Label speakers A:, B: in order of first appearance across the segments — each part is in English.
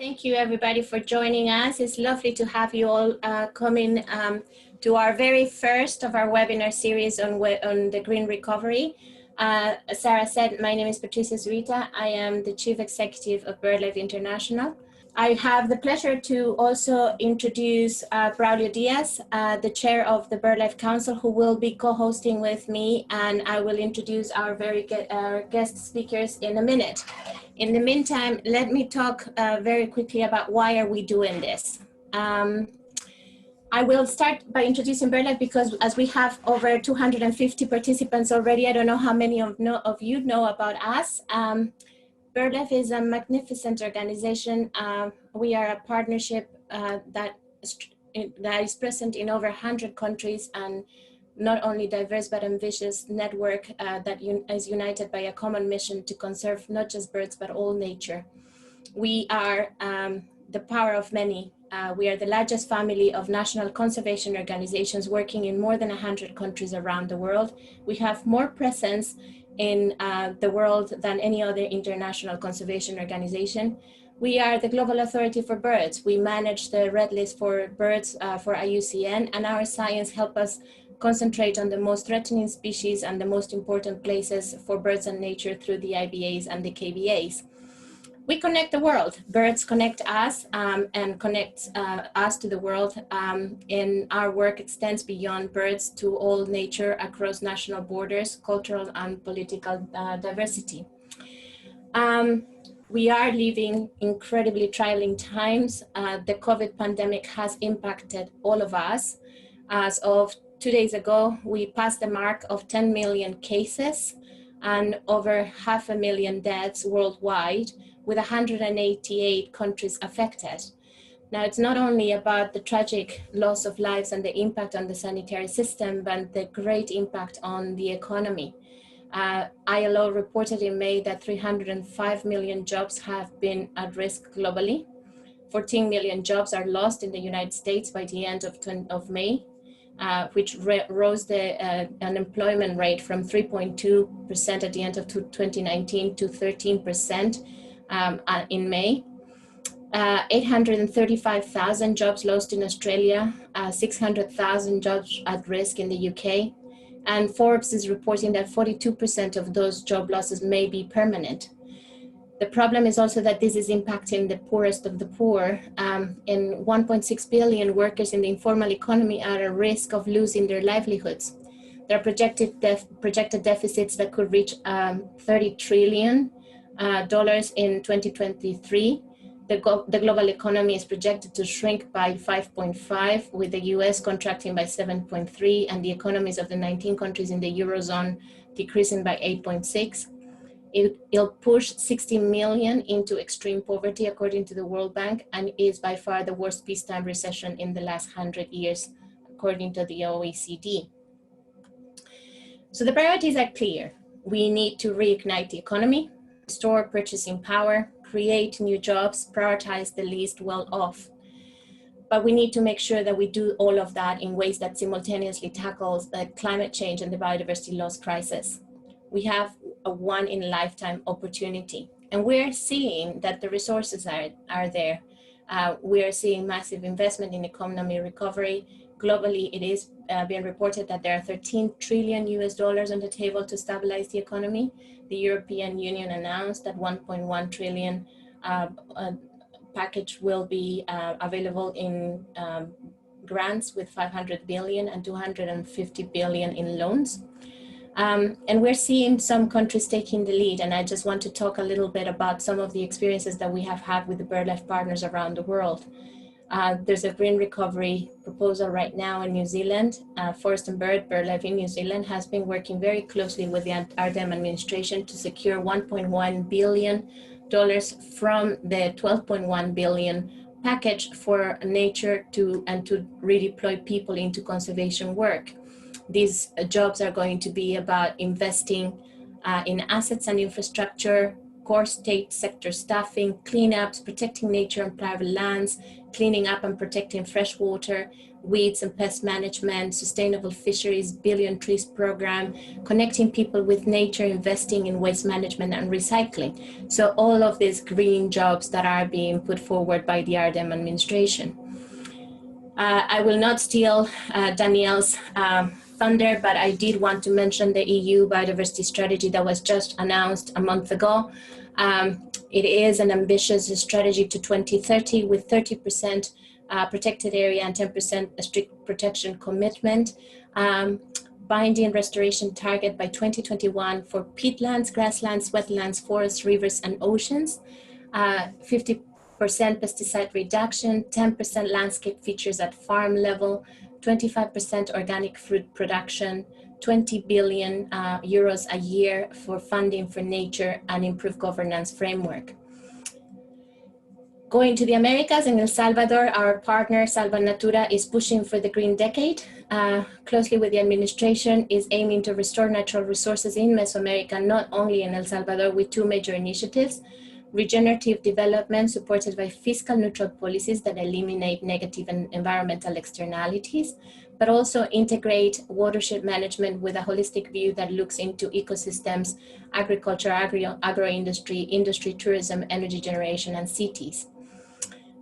A: Thank you everybody for joining us. It's lovely to have you all coming to our very first of our webinar series on the green recovery. As Sarah said, my name is Patricia Zurita. I am the Chief Executive of BirdLife International. I have the pleasure to also introduce Braulio Dias, the chair of the BirdLife Council, who will be co-hosting with me, and I will introduce our guest speakers in a minute. In the meantime, let me talk very quickly about why are we doing this. I will start by introducing BirdLife because as we have over 250 participants already, I don't know how many of you know about us. BirdLife is a magnificent organization. We are a partnership that is present in over 100 countries and not only diverse but ambitious network that is united by a common mission to conserve not just birds but all nature. We are the power of many. We are the largest family of national conservation organizations working in more than 100 countries around the world. We have more presence in the world than any other international conservation organization. We are the global authority for birds. We manage the red list for birds for IUCN, and our science helps us concentrate on the most threatening species and the most important places for birds and nature through the IBAs and the KBAs. We connect the world. Birds connect us and connect us to the world. And our work extends beyond birds to all nature across national borders, cultural and political diversity. We are living incredibly trying times. The COVID pandemic has impacted all of us. As of 2 days ago, we passed the mark of 10 million cases and over 500,000 deaths worldwide, with 188 countries affected. Now, it's not only about the tragic loss of lives and the impact on the sanitary system, but the great impact on the economy. ILO reported in May that 305 million jobs have been at risk globally. 14 million jobs are lost in the United States by the end of May, which rose the unemployment rate from 3.2% at the end of 2019 to 13%. In May. 835,000 jobs lost in Australia, 600,000 jobs at risk in the UK, and Forbes is reporting that 42% of those job losses may be permanent. The problem is also that this is impacting the poorest of the poor, and 1.6 billion workers in the informal economy are at risk of losing their livelihoods. There are projected deficits that could reach $30 trillion in 2023. The global economy is projected to shrink by 5.5, with the US contracting by 7.3, and the economies of the 19 countries in the Eurozone decreasing by 8.6. It'll push 60 million into extreme poverty, according to the World Bank, and is by far the worst peacetime recession in the last 100 years, according to the OECD. So the priorities are clear. We need to reignite the economy, restore purchasing power, create new jobs, prioritize the least well off. But we need to make sure that we do all of that in ways that simultaneously tackles the climate change and the biodiversity loss crisis. We have a one-in-a-lifetime opportunity, and we're seeing that the resources are there. We are seeing massive investment in economy recovery. Globally, it is being reported that there are $13 trillion on the table to stabilize the economy. The European Union announced that 1.1 trillion package will be available in grants, with 500 billion and 250 billion in loans. And we're seeing some countries taking the lead, and I just want to talk a little bit about some of the experiences that we have had with the BirdLife partners around the world. There's a green recovery proposal right now in New Zealand. Forest and Bird, BirdLife in New Zealand, has been working very closely with the Ardem administration to secure $1.1 billion from the $12.1 billion package for nature and to redeploy people into conservation work. These jobs are going to be about investing in assets and infrastructure, core state sector staffing, cleanups, protecting nature and private lands, cleaning up and protecting fresh water, weeds and pest management, sustainable fisheries, billion trees program, connecting people with nature, investing in waste management and recycling. So all of these green jobs that are being put forward by the RDM administration. I will not steal Danielle's thunder, but I did want to mention the EU biodiversity strategy that was just announced a month ago. It is an ambitious strategy to 2030 with 30% protected area and 10% strict protection commitment. Binding restoration target by 2021 for peatlands, grasslands, wetlands, forests, rivers, and oceans. 50% pesticide reduction, 10% landscape features at farm level, 25% organic fruit production, 20 billion euros a year for funding for nature and improved governance framework. Going to the Americas, in El Salvador, our partner Salva Natura is pushing for the Green Decade. Closely with the administration, is aiming to restore natural resources in Mesoamerica, not only in El Salvador, with two major initiatives: regenerative development supported by fiscal neutral policies that eliminate negative environmental externalities, but also integrate watershed management with a holistic view that looks into ecosystems, agriculture, agro-industry, industry, tourism, energy generation, and cities.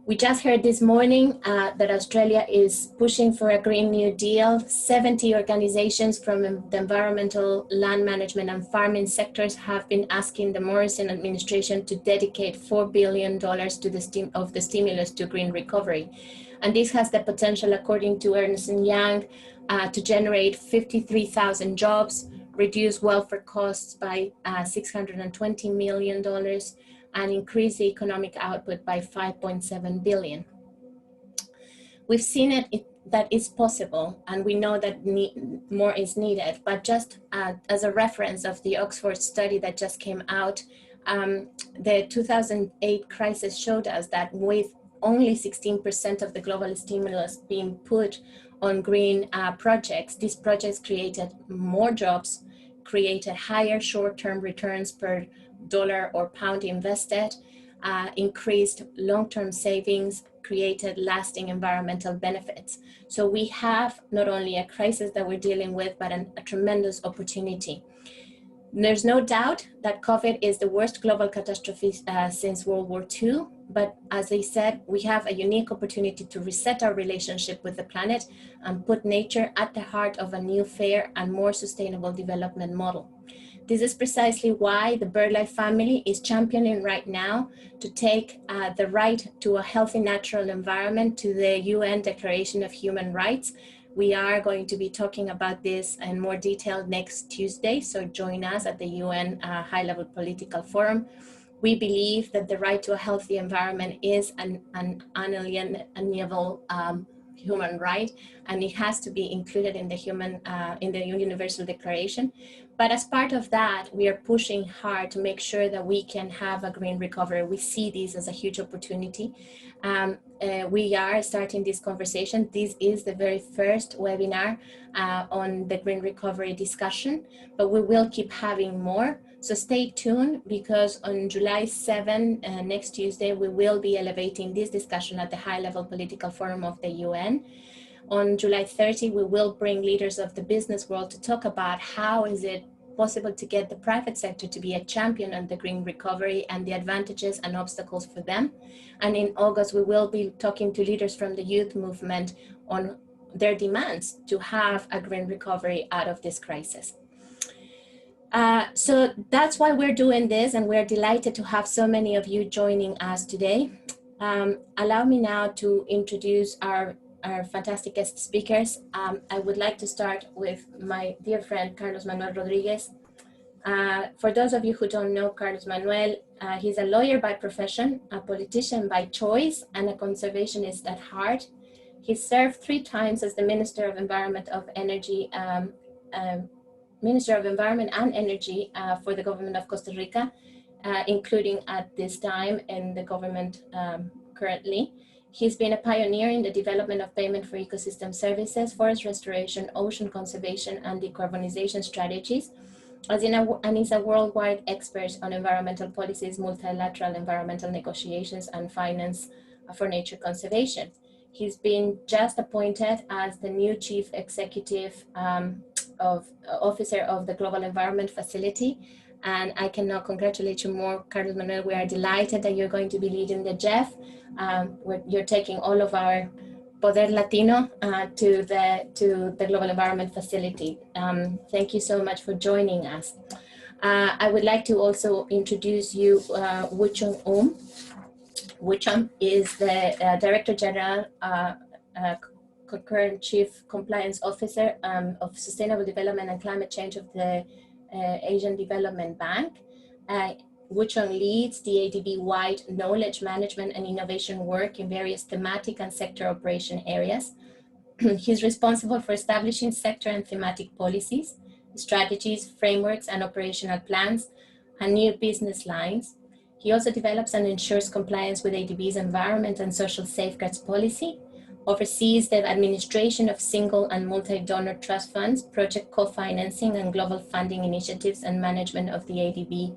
A: We just heard this morning that Australia is pushing for a Green New Deal. 70 organizations from the environmental, land management, and farming sectors have been asking the Morrison administration to dedicate $4 billion to the stimulus to green recovery. And this has the potential, according to Ernst & Young, to generate 53,000 jobs, reduce welfare costs by $620 million, and increase the economic output by 5.7 billion. We've seen that it's possible, and we know that more is needed, but just as a reference of the Oxford study that just came out, the 2008 crisis showed us that with only 16% of the global stimulus being put on green projects, these projects created more jobs, created higher short-term returns per dollar or pound invested, increased long-term savings, created lasting environmental benefits. So we have not only a crisis that we're dealing with, but a tremendous opportunity. There's no doubt that COVID is the worst global catastrophe since World War II, but as I said, we have a unique opportunity to reset our relationship with the planet and put nature at the heart of a new, fair, and more sustainable development model. This is precisely why the BirdLife family is championing right now to take the right to a healthy natural environment to the UN Declaration of Human Rights. We are going to be talking about this in more detail next Tuesday, so join us at the UN High-Level Political Forum. We believe that the right to a healthy environment is an unalienable human right, and it has to be included in the Universal Declaration. But as part of that, we are pushing hard to make sure that we can have a green recovery. We see this as a huge opportunity. We are starting this conversation. This is the very first webinar on the green recovery discussion, but we will keep having more. So stay tuned, because on July 7, next Tuesday, we will be elevating this discussion at the High-Level Political Forum of the UN. On July 30, we will bring leaders of the business world to talk about how is it possible to get the private sector to be a champion on the green recovery and the advantages and obstacles for them. And in August, we will be talking to leaders from the youth movement on their demands to have a green recovery out of this crisis. So that's why we're doing this, and we're delighted to have so many of you joining us today. Allow me now to introduce our fantastic guest speakers. I would like to start with my dear friend, Carlos Manuel Rodríguez. For those of you who don't know Carlos Manuel, he's a lawyer by profession, a politician by choice, and a conservationist at heart. He served 3 times as the Minister of Environment and Energy for the government of Costa Rica, including at this time in the government currently. He's been a pioneer in the development of payment for ecosystem services, forest restoration, ocean conservation, and decarbonization strategies. and is a worldwide expert on environmental policies, multilateral environmental negotiations, and finance for nature conservation. He's been just appointed as the new Chief Executive Officer of the Global Environment Facility. And I cannot congratulate you more, Carlos Manuel. We are delighted that you're going to be leading the GEF. You're taking all of our Poder Latino to the Global Environment Facility. Thank you so much for joining us. I would like to also introduce you, Woochong. Woochong is the Director General, current Chief Compliance Officer of Sustainable Development and Climate Change of the Asian Development Bank. Woochong leads the ADB-wide knowledge management and innovation work in various thematic and sector operation areas. He's responsible for establishing sector and thematic policies, strategies, frameworks, and operational plans, and new business lines. He also develops and ensures compliance with ADB's environment and social safeguards policy, oversees the administration of single and multi-donor trust funds, project co-financing and global funding initiatives, and management of the ADB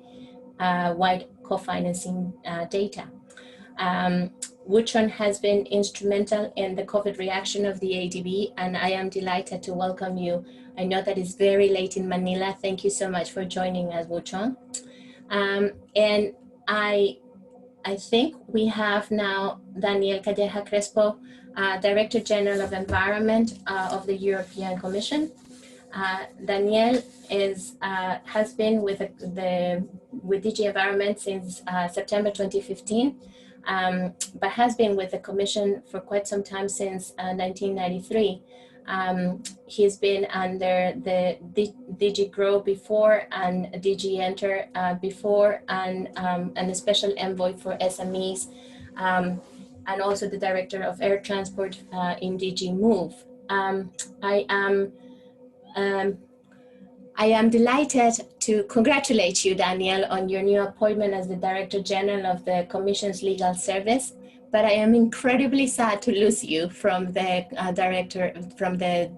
A: wide co-financing data. Woochong has been instrumental in the COVID reaction of the ADB, and I am delighted to welcome you. I know that it's very late in Manila. Thank you so much for joining us, Woochong. And I think we have now Daniel Calleja-Crespo, Director General of Environment of the European Commission. Daniel has been with DG Environment since September 2015, but has been with the Commission for quite some time, since 1993. He's been under the DG Grow before, and DG Enter before, and a special envoy for SMEs, and also the Director of Air Transport in DG Move. I am delighted to congratulate you, Daniel, on your new appointment as the Director General of the Commission's Legal Service, but I am incredibly sad to lose you from the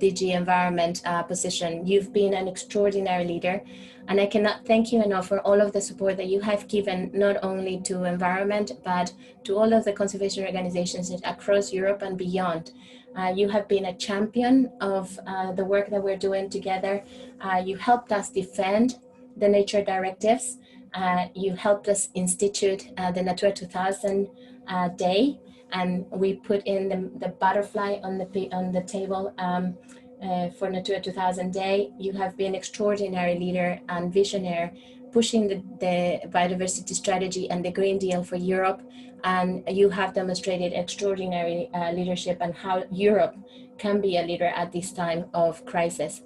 A: DG Environment position. You've been an extraordinary leader, and I cannot thank you enough for all of the support that you have given, not only to environment, but to all of the conservation organizations across Europe and beyond. You have been a champion of the work that we're doing together. You helped us defend the nature directives. You helped us institute the Natura 2000 Day, and we put in the butterfly on the table for Natura 2000 Day. You have been extraordinary leader and visionary, pushing the biodiversity strategy and the Green Deal for Europe, and you have demonstrated extraordinary leadership and how Europe can be a leader at this time of crisis.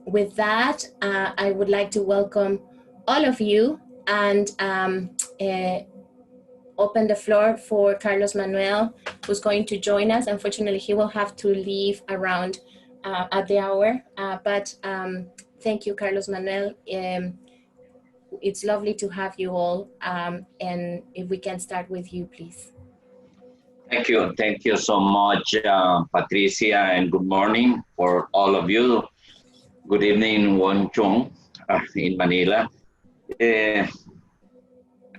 A: With that, I would like to welcome all of you and open the floor for Carlos Manuel, who's going to join us. Unfortunately, he will have to leave around at the hour, but thank you, Carlos Manuel. It's lovely to have you all, and if we can start with you, please.
B: Thank you so much, Patricia, and good morning for all of you. Good evening, Woochong in Manila.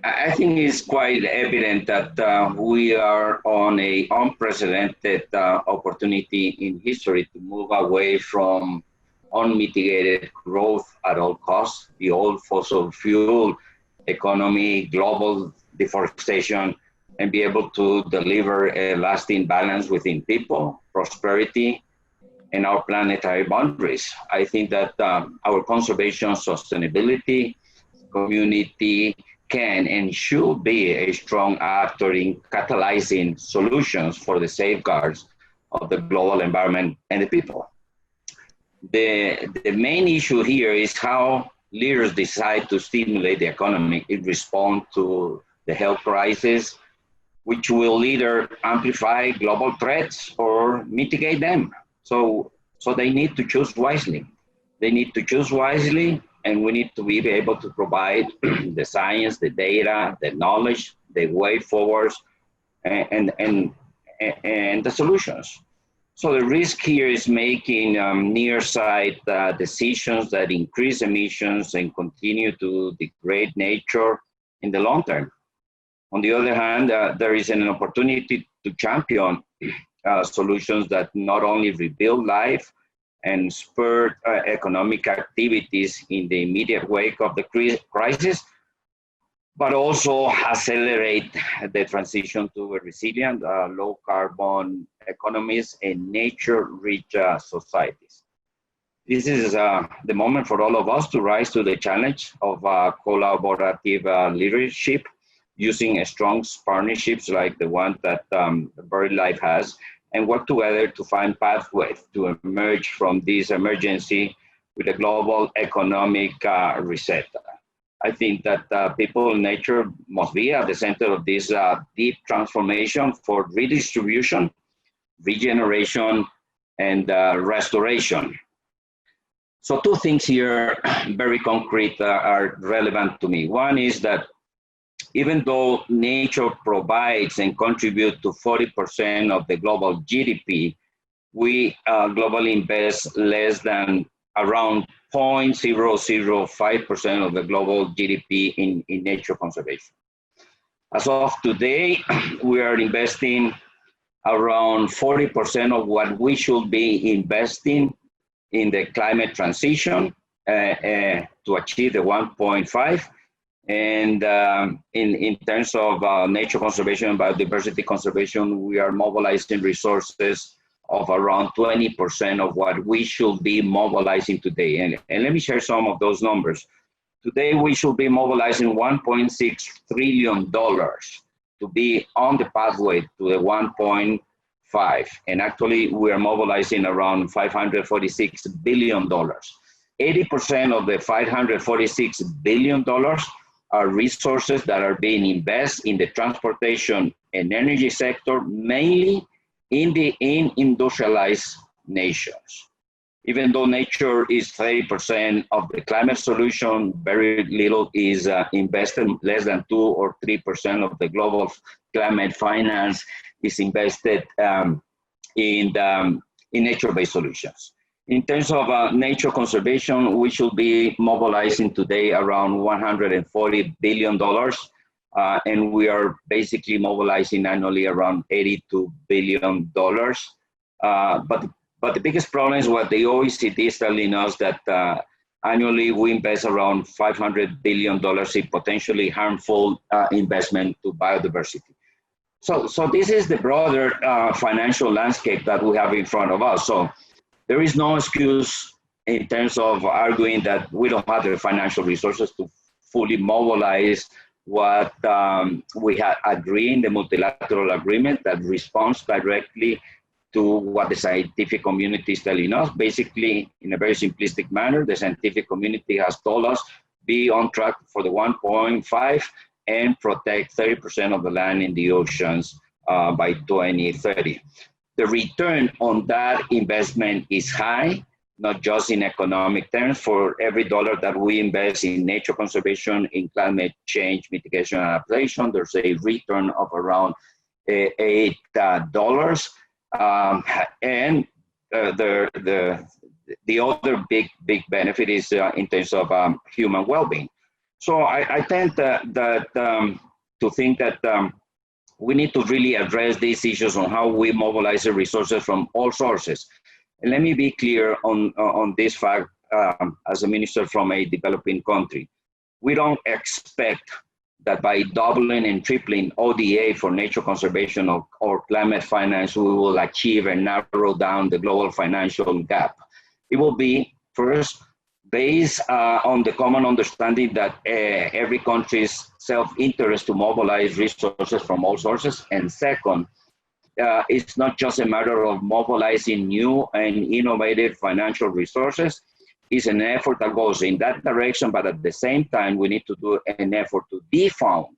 B: I think it's quite evident that we are on an unprecedented opportunity in history to move away from unmitigated growth at all costs, the old fossil fuel economy, global deforestation, and be able to deliver a lasting balance within people, prosperity, and our planetary boundaries. I think that our conservation sustainability community can and should be a strong actor in catalyzing solutions for the safeguards of the global environment and the people. The main issue here is how leaders decide to stimulate the economy in response to the health crisis, which will either amplify global threats or mitigate them. So they need to choose wisely. They need to choose wisely, and we need to be able to provide the science, the data, the knowledge, the way forwards, and the solutions. So the risk here is making near-sight decisions that increase emissions and continue to degrade nature in the long term. On the other hand, there is an opportunity to champion solutions that not only rebuild life and spur economic activities in the immediate wake of the crisis, but also accelerate the transition to a resilient, low carbon economies and nature-rich societies. This is the moment for all of us to rise to the challenge of collaborative leadership, using strong partnerships like the one that BirdLife has, and work together to find pathways to emerge from this emergency with a global economic reset. I think that people and nature must be at the center of this deep transformation for redistribution, regeneration, and restoration. So two things here, very concrete, are relevant to me. One is that even though nature provides and contributes to 40% of the global GDP, we globally invest less than around 0.005% of the global GDP in nature conservation. As of today, we are investing around 40% of what we should be investing in the climate transition to achieve the 1.5. And in terms of nature conservation and biodiversity conservation, we are mobilizing resources of around 20% of what we should be mobilizing today. And let me share some of those numbers. Today, we should be mobilizing $1.6 trillion to be on the pathway to the 1.5. And actually, we are mobilizing around $546 billion. 80% of the $546 billion are resources that are being invested in the transportation and energy sector, mainly in industrialized nations. Even though nature is 30% of the climate solution, very little is invested. Less than 2 or 3% of the global climate finance is invested in nature-based solutions. In terms of nature conservation, we should be mobilizing today around $140 billion. And we are basically mobilizing annually around $82 billion. But the biggest problem is what the OECD is telling us, that annually we invest around $500 billion in potentially harmful investment to biodiversity. So this is the broader financial landscape that we have in front of us. So there is no excuse in terms of arguing that we don't have the financial resources to fully mobilize what we had agreed in the multilateral agreement that responds directly to what the scientific community is telling us. Basically, in a very simplistic manner, the scientific community has told us be on track for the 1.5 and protect 30% of the land in the oceans by 2030. The return on that investment is high, not just in economic terms. For every dollar that we invest in nature conservation, in climate change mitigation and adaptation, there's a return of around $8. And the other big benefit is in terms of human well-being. So I tend to think that we need to really address these issues on how we mobilize the resources from all sources. And let me be clear on this fact as a minister from a developing country. We don't expect that by doubling and tripling ODA for nature conservation or climate finance, we will achieve and narrow down the global financial gap. It will be, first, based on the common understanding that every country's self-interest to mobilize resources from all sources. And second, it's not just a matter of mobilizing new and innovative financial resources. It's an effort that goes in that direction, but at the same time, we need to do an effort to defund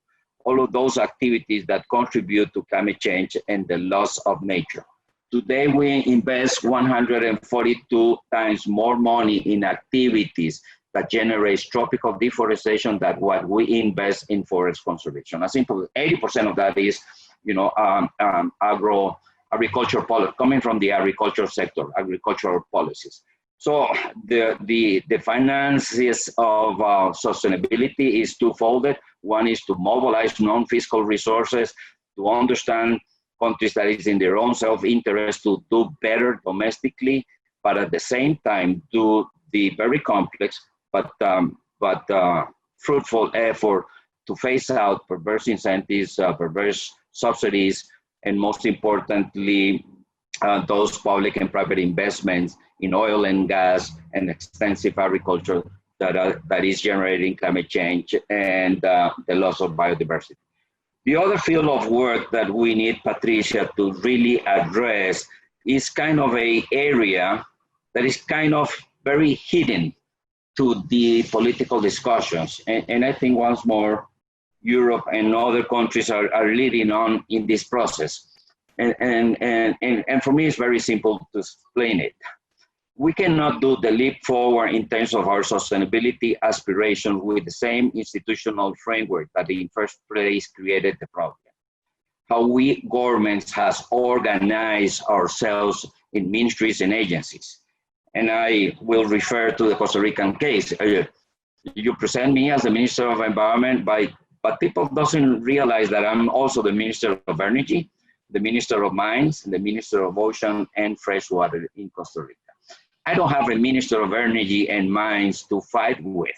B: all of those activities that contribute to climate change and the loss of nature. Today, we invest 142 times more money in activities that generate tropical deforestation than what we invest in forest conservation. As simple as 80% of that is, agricultural policy, coming from the agricultural sector, agricultural policies. So the finances of sustainability is twofold. One is to mobilize non-fiscal resources to understand countries that is in their own self-interest to do better domestically, but at the same time do the very complex but fruitful effort to phase out perverse incentives, perverse subsidies, and most importantly, those public and private investments in oil and gas and extensive agriculture that is generating climate change and the loss of biodiversity. The other field of work that we need, Patricia, to really address is kind of an area that is kind of very hidden to the political discussions. And I think once more, Europe and other countries are leading on in this process. And for me, it's very simple to explain it. We cannot do the leap forward in terms of our sustainability aspirations with the same institutional framework that in first place created the problem. How we governments has organized ourselves in ministries and agencies. And I will refer to the Costa Rican case. You present me as the Minister of Environment, but people doesn't realize that I'm also the Minister of Energy, the Minister of Mines, the Minister of Ocean and Freshwater in Costa Rica. I don't have a Minister of Energy and Mines to fight with,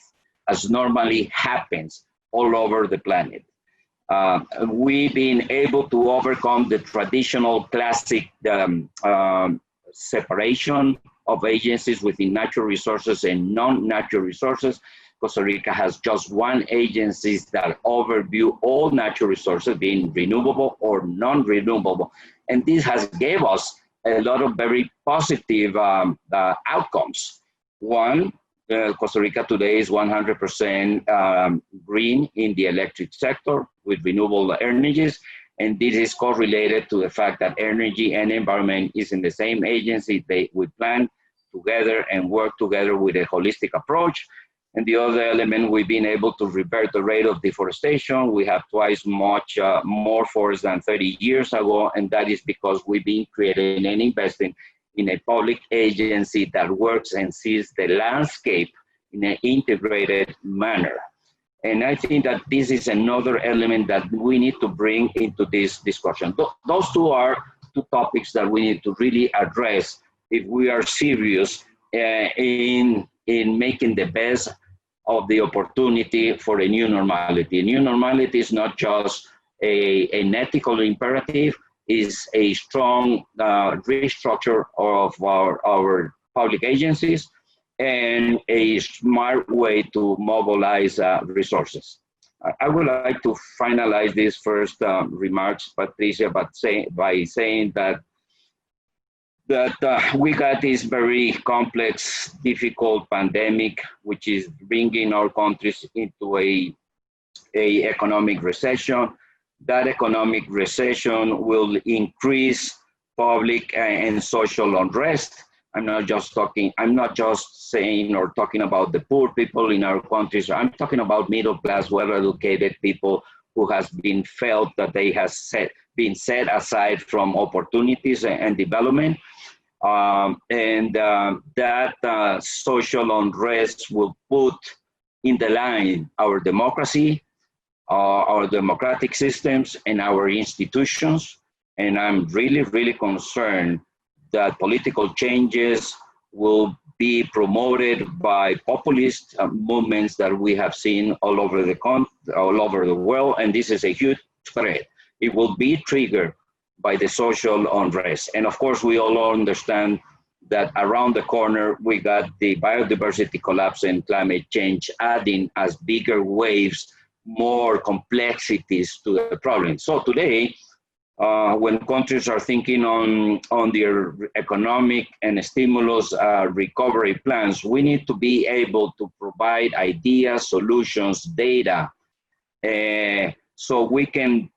B: as normally happens all over the planet. We've been able to overcome the traditional classic separation of agencies within natural resources and non-natural resources. Costa Rica has just one agency that overview all natural resources, being renewable or non-renewable. And this has gave us a lot of very positive outcomes. One, Costa Rica today is 100% green in the electric sector with renewable energies. And this is correlated to the fact that energy and environment is in the same agency. We plan together and work together with a holistic approach. And the other element, we've been able to revert the rate of deforestation. We have twice much more forest than 30 years ago, and that is because we've been creating and investing in a public agency that works and sees the landscape in an integrated manner. And I think that this is another element that we need to bring into this discussion. Those two are two topics that we need to really address if we are serious in making the best of the opportunity for a new normality. A new normality is not just an ethical imperative, is a strong restructure of our public agencies and a smart way to mobilize resources. I would like to finalize these first remarks, Patricia, by saying that we got this very complex, difficult pandemic, which is bringing our countries into a economic recession. That economic recession will increase public and social unrest. I'm not just saying or talking about the poor people in our countries. I'm talking about middle class, well-educated people who has been felt that they have been set aside from opportunities and development. That social unrest will put in the line our democracy, our democratic systems, and our institutions. And I'm really, really concerned that political changes will be promoted by populist movements that we have seen all over the world, and this is a huge threat. It will be triggered by the social unrest. And of course, we all understand that around the corner, we got the biodiversity collapse and climate change adding as bigger waves, more complexities to the problem. So today, when countries are thinking on their economic and stimulus recovery plans, we need to be able to provide ideas, solutions, data, so we can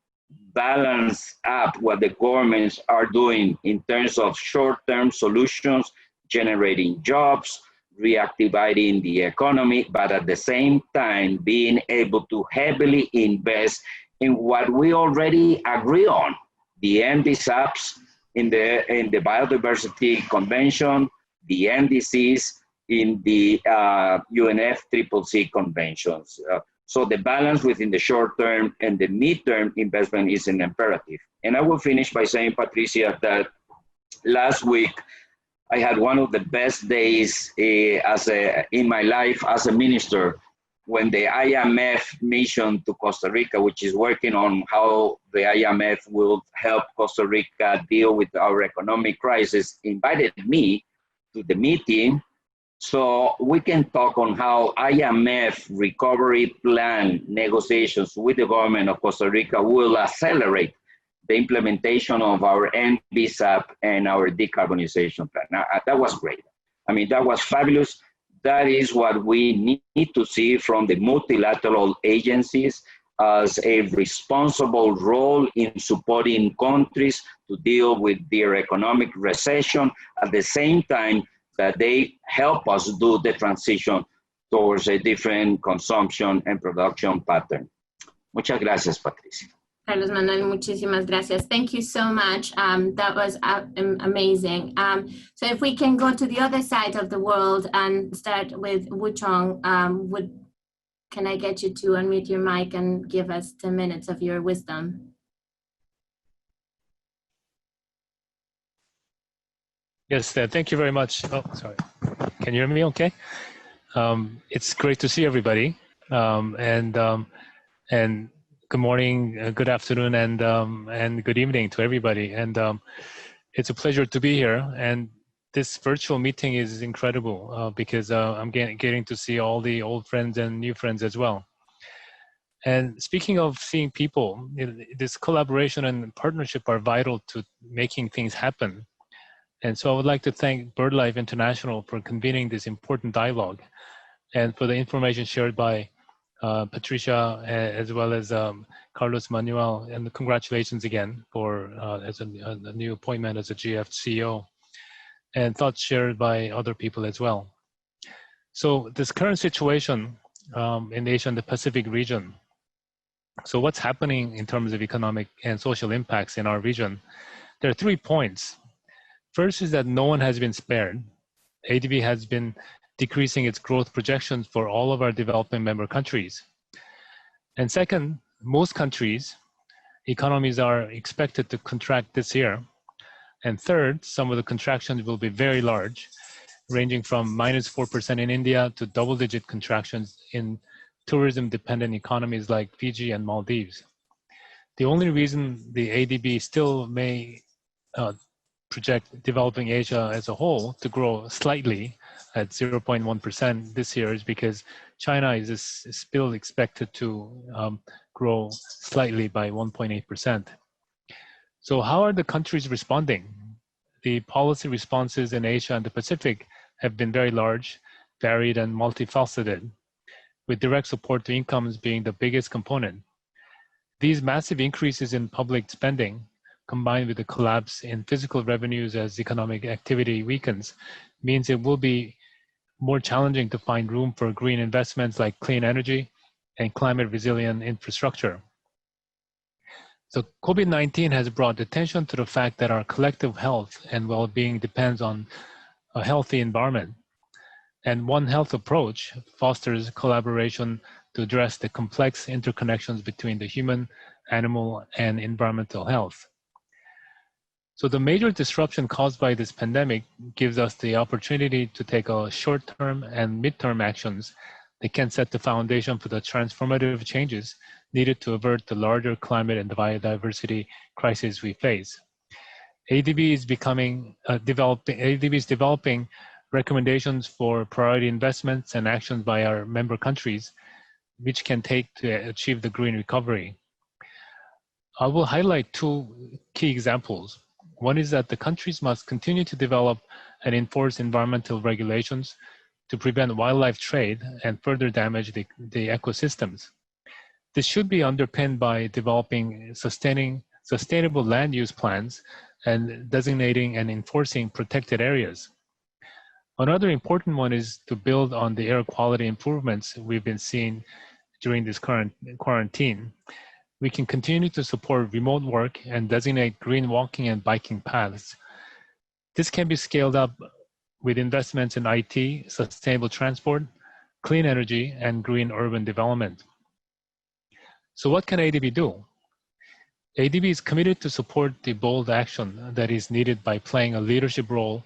B: balance up what the governments are doing in terms of short-term solutions, generating jobs, reactivating the economy, but at the same time being able to heavily invest in what we already agree on, the MDSAPs, in the Biodiversity Convention, the NDCs, in the UNFCCC conventions. So the balance within the short term and the mid-term investment is an imperative. And I will finish by saying, Patricia, that last week I had one of the best days in my life as a minister, when the IMF mission to Costa Rica, which is working on how the IMF will help Costa Rica deal with our economic crisis, invited me to the meeting so we can talk on how IMF recovery plan negotiations with the government of Costa Rica will accelerate the implementation of our NBSAP and our decarbonization plan. Now, that was great. I mean, that was fabulous. That is what we need to see from the multilateral agencies as a responsible role in supporting countries to deal with their economic recession, at the same time that they help us do the transition towards a different consumption and production pattern. Muchas gracias, Patricia.
A: Carlos Manuel, muchísimas gracias. Thank you so much. That was amazing. So if we can go to the other side of the world and start with Woochong, can I get you to unmute your mic and give us 10 minutes of your wisdom?
C: Yes, thank you very much. Oh, sorry. Can you hear me okay? It's great to see everybody. And good morning, good afternoon, and good evening to everybody. And it's a pleasure to be here. And this virtual meeting is incredible because I'm getting to see all the old friends and new friends as well. And speaking of seeing people, this collaboration and partnership are vital to making things happen. And so I would like to thank BirdLife International for convening this important dialogue and for the information shared by Patricia, as well as Carlos Manuel, and congratulations again for as a new appointment as a GF CEO, and thoughts shared by other people as well. So this current situation in Asia and the Pacific region, so what's happening in terms of economic and social impacts in our region? There are 3 points. First is that no one has been spared. ADB has been decreasing its growth projections for all of our developing member countries. And second, most countries' economies are expected to contract this year. And third, some of the contractions will be very large, ranging from -4% in India to double-digit contractions in tourism-dependent economies like Fiji and Maldives. The only reason the ADB still may project developing Asia as a whole to grow slightly at 0.1% this year is because China is still expected to grow slightly by 1.8%. So how are the countries responding? The policy responses in Asia and the Pacific have been very large, varied, and multifaceted, with direct support to incomes being the biggest component. These massive increases in public spending, combined with the collapse in physical revenues as economic activity weakens, means it will be more challenging to find room for green investments like clean energy and climate resilient infrastructure. So COVID-19 has brought attention to the fact that our collective health and well-being depends on a healthy environment. And One Health approach fosters collaboration to address the complex interconnections between the human, animal, and environmental health. So the major disruption caused by this pandemic gives us the opportunity to take a short-term and mid-term actions that can set the foundation for the transformative changes needed to avert the larger climate and biodiversity crisis we face. ADB is developing recommendations for priority investments and actions by our member countries, which can take to achieve the green recovery. I will highlight 2 key examples. One is that the countries must continue to develop and enforce environmental regulations to prevent wildlife trade and further damage the ecosystems. This should be underpinned by developing sustainable land use plans and designating and enforcing protected areas. Another important one is to build on the air quality improvements we've been seeing during this current quarantine, we can continue to support remote work and designate green walking and biking paths. This can be scaled up with investments in IT, sustainable transport, clean energy, and green urban development. So what can ADB do? ADB is committed to support the bold action that is needed by playing a leadership role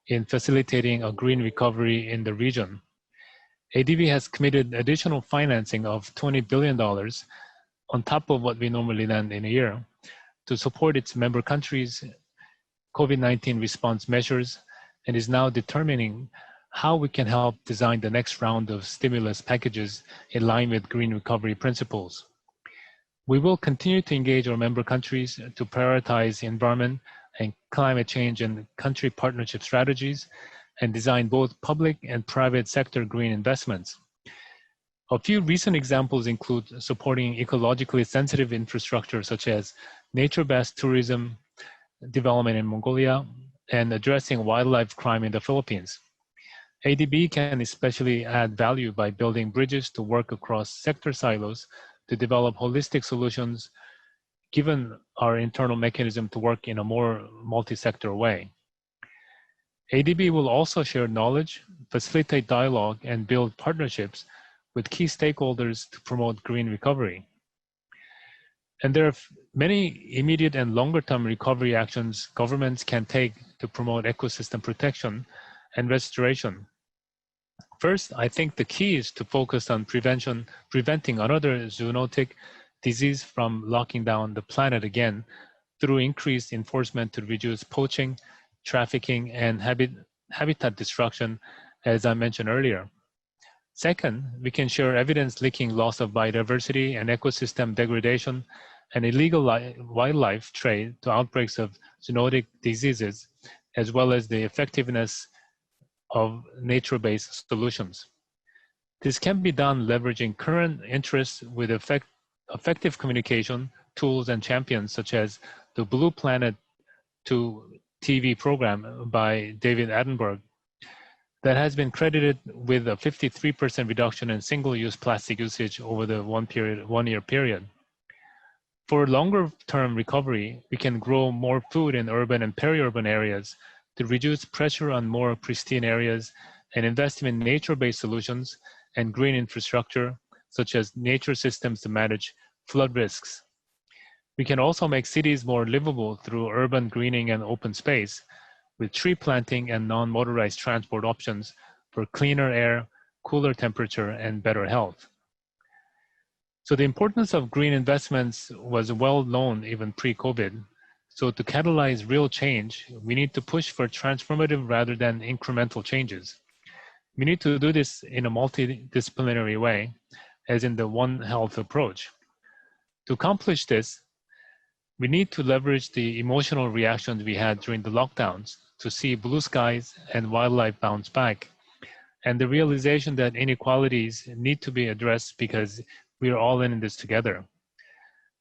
C: in facilitating a green recovery in the region. ADB has committed additional financing of $20 billion on top of what we normally lend in a year to support its member countries' COVID-19 response measures, and is now determining how we can help design the next round of stimulus packages in line with green recovery principles. We will continue to engage our member countries to prioritize environment and climate change and country partnership strategies and design both public and private sector green investments. A few recent examples include supporting ecologically sensitive infrastructure such as nature-based tourism development in Mongolia and addressing wildlife crime in the Philippines. ADB can especially add value by building bridges to work across sector silos to develop holistic solutions, given our internal mechanism to work in a more multi-sector way. ADB will also share knowledge, facilitate dialogue, and build partnerships with key stakeholders to promote green recovery. And there are many immediate and longer-term recovery actions governments can take to promote ecosystem protection and restoration. First, I think the key is to focus on preventing another zoonotic disease from locking down the planet again through increased enforcement to reduce poaching, trafficking, and habitat destruction, as I mentioned earlier. Second, we can share evidence linking loss of biodiversity and ecosystem degradation and illegal wildlife trade to outbreaks of zoonotic diseases, as well as the effectiveness of nature-based solutions. This can be done leveraging current interests with effective communication tools and champions, such as the Blue Planet 2 TV program by David Attenborough that has been credited with a 53% reduction in single-use plastic usage over the one-year period. For longer-term recovery, we can grow more food in urban and peri-urban areas to reduce pressure on more pristine areas and invest in nature-based solutions and green infrastructure, such as nature systems to manage flood risks. We can also make cities more livable through urban greening and open space, with tree planting and non-motorized transport options for cleaner air, cooler temperature, and better health. So the importance of green investments was well known even pre-COVID. So to catalyze real change, we need to push for transformative rather than incremental changes. We need to do this in a multidisciplinary way, as in the One Health approach. To accomplish this, we need to leverage the emotional reactions we had during the lockdowns to see blue skies and wildlife bounce back, and the realization that inequalities need to be addressed because we are all in this together.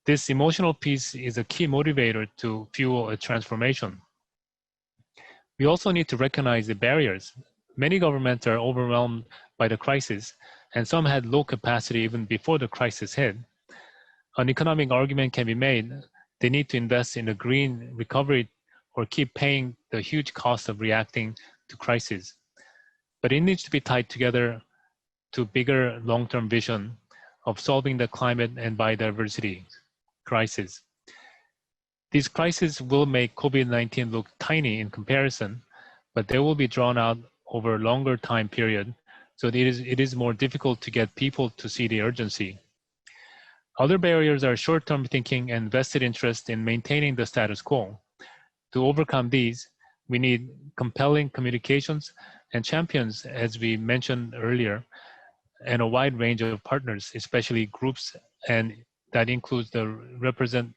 C: This emotional piece is a key motivator to fuel a transformation. We also need to recognize the barriers. Many governments are overwhelmed by the crisis, and some had low capacity even before the crisis hit. An economic argument can be made. They need to invest in a green recovery or keep paying the huge cost of reacting to crises. But it needs to be tied together to bigger long-term vision of solving the climate and biodiversity crisis. These crises will make COVID-19 look tiny in comparison, but they will be drawn out over a longer time period, so it is more difficult to get people to see the urgency. Other barriers are short-term thinking and vested interest in maintaining the status quo. To overcome these, we need compelling communications and champions, as we mentioned earlier, and a wide range of partners, especially groups, and that includes the represent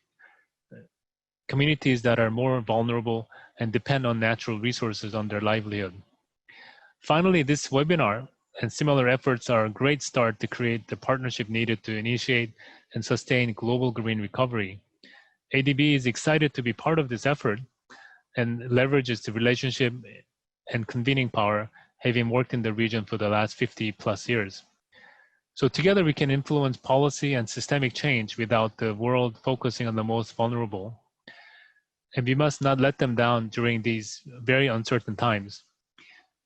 C: communities that are more vulnerable and depend on natural resources on their livelihood. Finally, this webinar and similar efforts are a great start to create the partnership needed to initiate and sustain global green recovery. ADB is excited to be part of this effort and leverages the relationship and convening power, having worked in the region for the last 50+ years. So together we can influence policy and systemic change without the world focusing on the most vulnerable. And we must not let them down during these very uncertain times.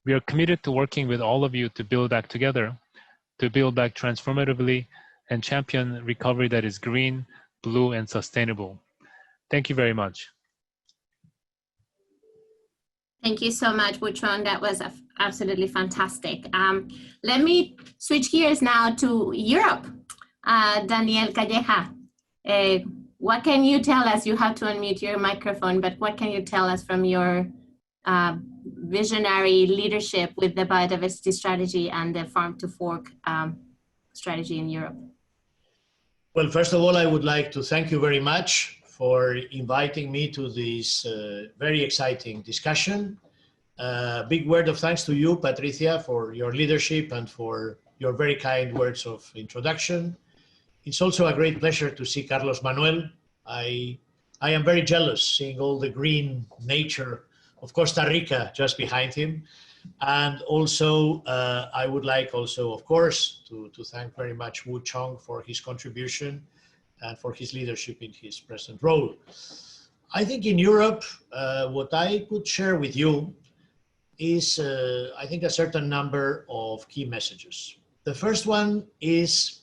C: We are committed to working with all of you to build back together, to build back transformatively, and champion recovery that is green, blue, and sustainable. Thank you very much.
A: Thank you so much, Woochong. That was absolutely fantastic. Let me switch gears now to Europe. Daniel Calleja, what can you tell us? You have to unmute your microphone, but what can you tell us from your visionary leadership with the biodiversity strategy and the farm to fork strategy in Europe?
D: Well, first of all, I would like to thank you very much for inviting me to this very exciting discussion. Big word of thanks to you, Patricia, for your leadership and for your very kind words of introduction. It's also a great pleasure to see Carlos Manuel. I am very jealous seeing all the green nature of Costa Rica just behind him. And also, I would like also, of course, to thank very much Woochong for his contribution and for his leadership in his present role. I think in Europe, what I could share with you is, I think, a certain number of key messages. The first one is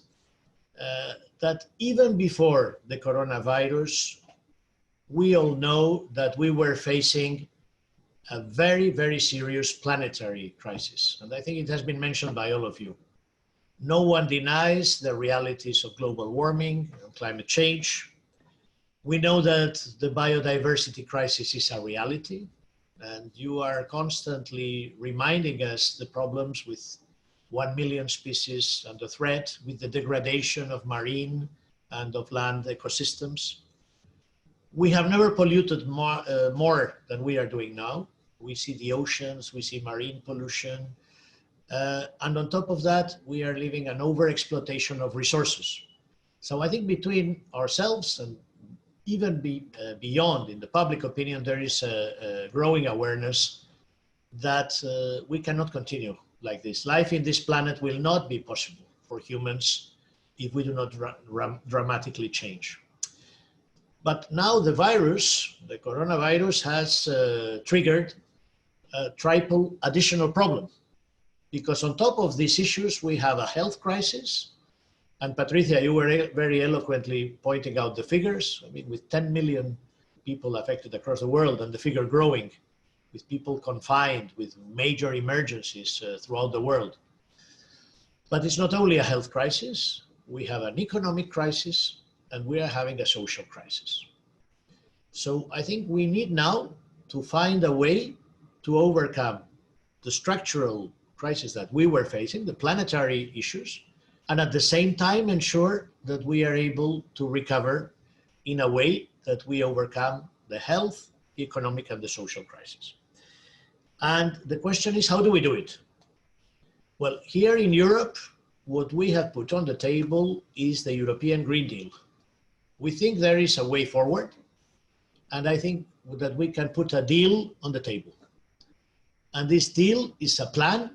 D: that even before the coronavirus, we all know that we were facing a very, very serious planetary crisis. And I think it has been mentioned by all of you. No one denies the realities of global warming and climate change. We know that the biodiversity crisis is a reality, and you are constantly reminding us the problems with 1 million species under threat, with the degradation of marine and of land ecosystems. We have never polluted more than we are doing now. We see the oceans, we see marine pollution, and on top of that, we are living an overexploitation of resources. So I think between ourselves and even beyond in the public opinion, there is a growing awareness that we cannot continue like this. Life in this planet will not be possible for humans if we do not dramatically change. But now the virus, the coronavirus, has triggered a triple additional problem. Because on top of these issues, we have a health crisis. And Patricia, you were very eloquently pointing out the figures. I mean, with 10 million people affected across the world and the figure growing, with people confined, with major emergencies throughout the world. But it's not only a health crisis, we have an economic crisis, and we are having a social crisis. So I think we need now to find a way to overcome the structural crisis that we were facing, the planetary issues, and at the same time ensure that we are able to recover in a way that we overcome the health, economic, and the social crisis. And the question is, how do we do it? Well, here in Europe, what we have put on the table is the European Green Deal. We think there is a way forward, and I think that we can put a deal on the table. And this deal is a plan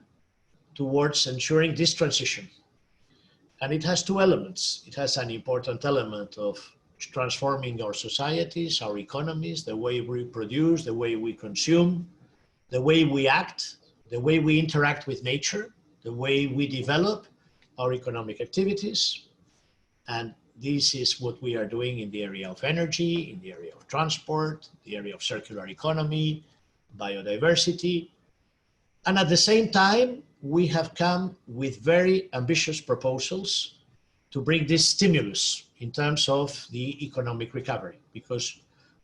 D: towards ensuring this transition. And it has two elements. It has an important element of transforming our societies, our economies, the way we produce, the way we consume, the way we act, the way we interact with nature, the way we develop our economic activities. And this is what we are doing in the area of energy, in the area of transport, the area of circular economy, biodiversity. And at the same time, we have come with very ambitious proposals to bring this stimulus in terms of the economic recovery. Because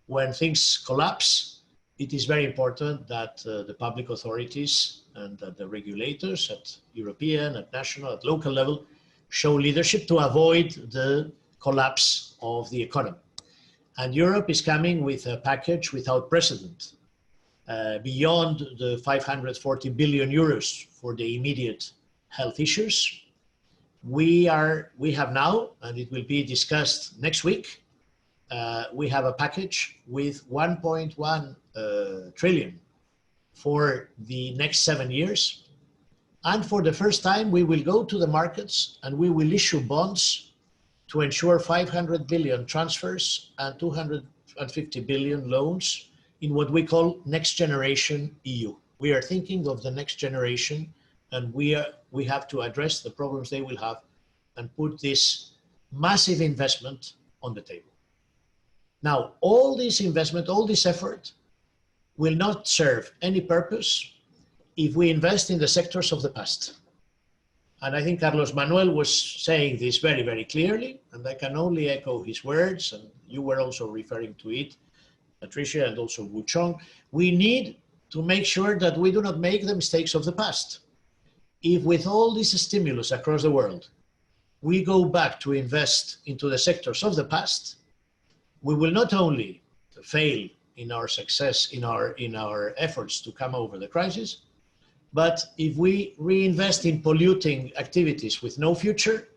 D: when things collapse, it is very important that the public authorities and the regulators at European, at national, at local level show leadership to avoid the collapse of the economy. And Europe is coming with a package without precedent. Beyond the 540 billion euros for the immediate health issues, we have now, and it will be discussed next week, we have a package with 1.1 trillion for the next 7 years. And for the first time, we will go to the markets and we will issue bonds to ensure 500 billion transfers and 250 billion loans in what we call next generation EU. We are thinking of the next generation, and we have to address the problems they will have and put this massive investment on the table. Now, all this investment, all this effort will not serve any purpose if we invest in the sectors of the past. And I think Carlos Manuel was saying this very, very clearly, and I can only echo his words, and you were also referring to it, Patricia, and also Woochong. We need to make sure that we do not make the mistakes of the past. If with all this stimulus across the world, we go back to invest into the sectors of the past, we will not only fail in our success, in our efforts to come over the crisis, but if we reinvest in polluting activities with no future,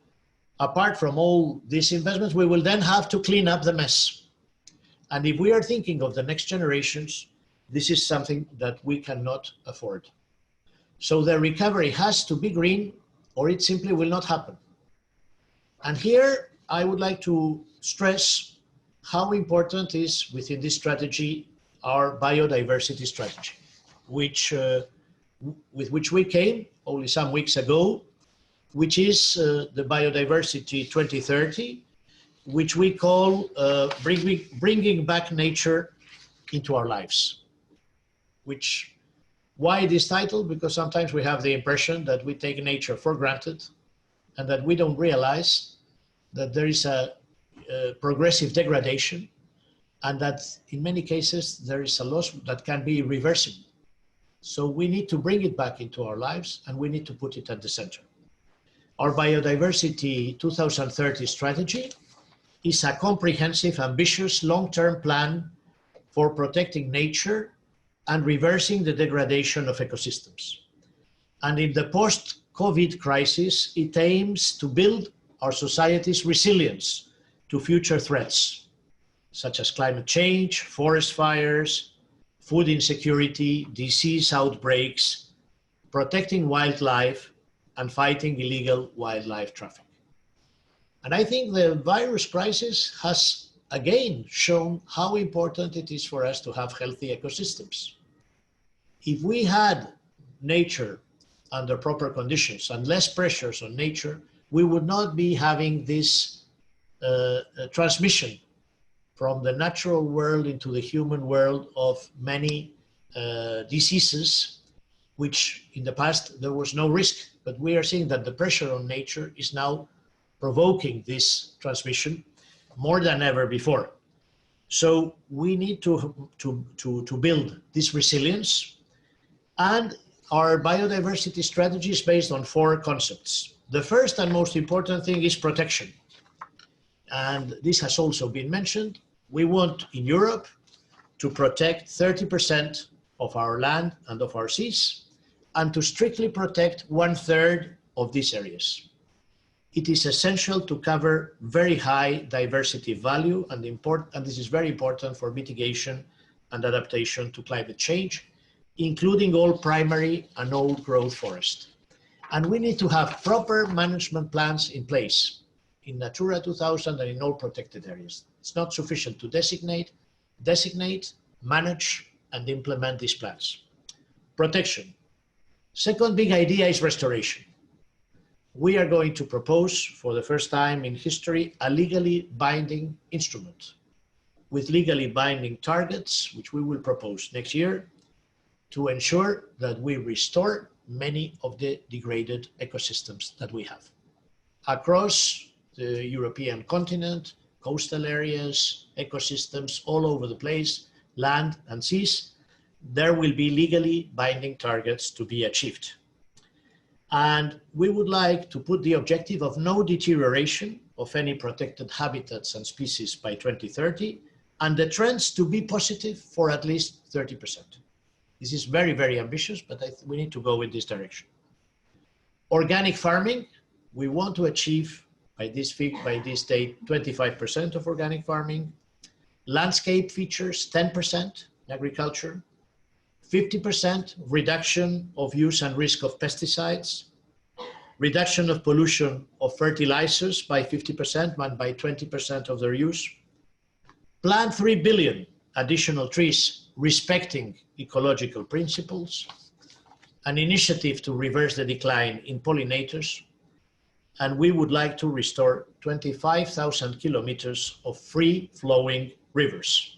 D: apart from all these investments, we will then have to clean up the mess. And if we are thinking of the next generations, this is something that we cannot afford. So the recovery has to be green, or it simply will not happen. And here I would like to stress how important is within this strategy our biodiversity strategy, with which we came only some weeks ago, which is the Biodiversity 2030, which we call bringing back nature into our lives. Why this title? Because sometimes we have the impression that we take nature for granted and that we don't realize that there is a progressive degradation and that in many cases there is a loss that can be reversible. So we need to bring it back into our lives and we need to put it at the center. Our Biodiversity 2030 strategy is a comprehensive, ambitious, long-term plan for protecting nature and reversing the degradation of ecosystems. And in the post-COVID crisis, it aims to build our society's resilience to future threats, such as climate change, forest fires, food insecurity, disease outbreaks, protecting wildlife, and fighting illegal wildlife traffic. And I think the virus crisis has again shown how important it is for us to have healthy ecosystems. If we had nature under proper conditions and less pressures on nature, we would not be having this transmission from the natural world into the human world of many diseases, which in the past there was no risk, but we are seeing that the pressure on nature is now provoking this transmission more than ever before. So we need to build this resilience, and our biodiversity strategy is based on 4 concepts. The first and most important thing is protection. And this has also been mentioned. We want in Europe to protect 30% of our land and of our seas, and to strictly protect 1/3 of these areas. It is essential to cover very high diversity value, and this is very important for mitigation and adaptation to climate change, including all primary and old growth forest. And we need to have proper management plans in place in Natura 2000 and in all protected areas. It's not sufficient to designate, manage, and implement these plans. Protection. Second big idea is restoration. We are going to propose for the first time in history a legally binding instrument with legally binding targets, which we will propose next year to ensure that we restore many of the degraded ecosystems that we have. Across the European continent, coastal areas, ecosystems all over the place, land and seas, there will be legally binding targets to be achieved. And we would like to put the objective of no deterioration of any protected habitats and species by 2030, and the trends to be positive for at least 30%. This is very, very ambitious, but we need to go in this direction. Organic farming, we want to achieve by this date 25% of organic farming. Landscape features, 10% in agriculture. 50% reduction of use and risk of pesticides, reduction of pollution of fertilizers by 50% and by 20% of their use, plant 3 billion additional trees respecting ecological principles, an initiative to reverse the decline in pollinators, and we would like to restore 25,000 kilometers of free-flowing rivers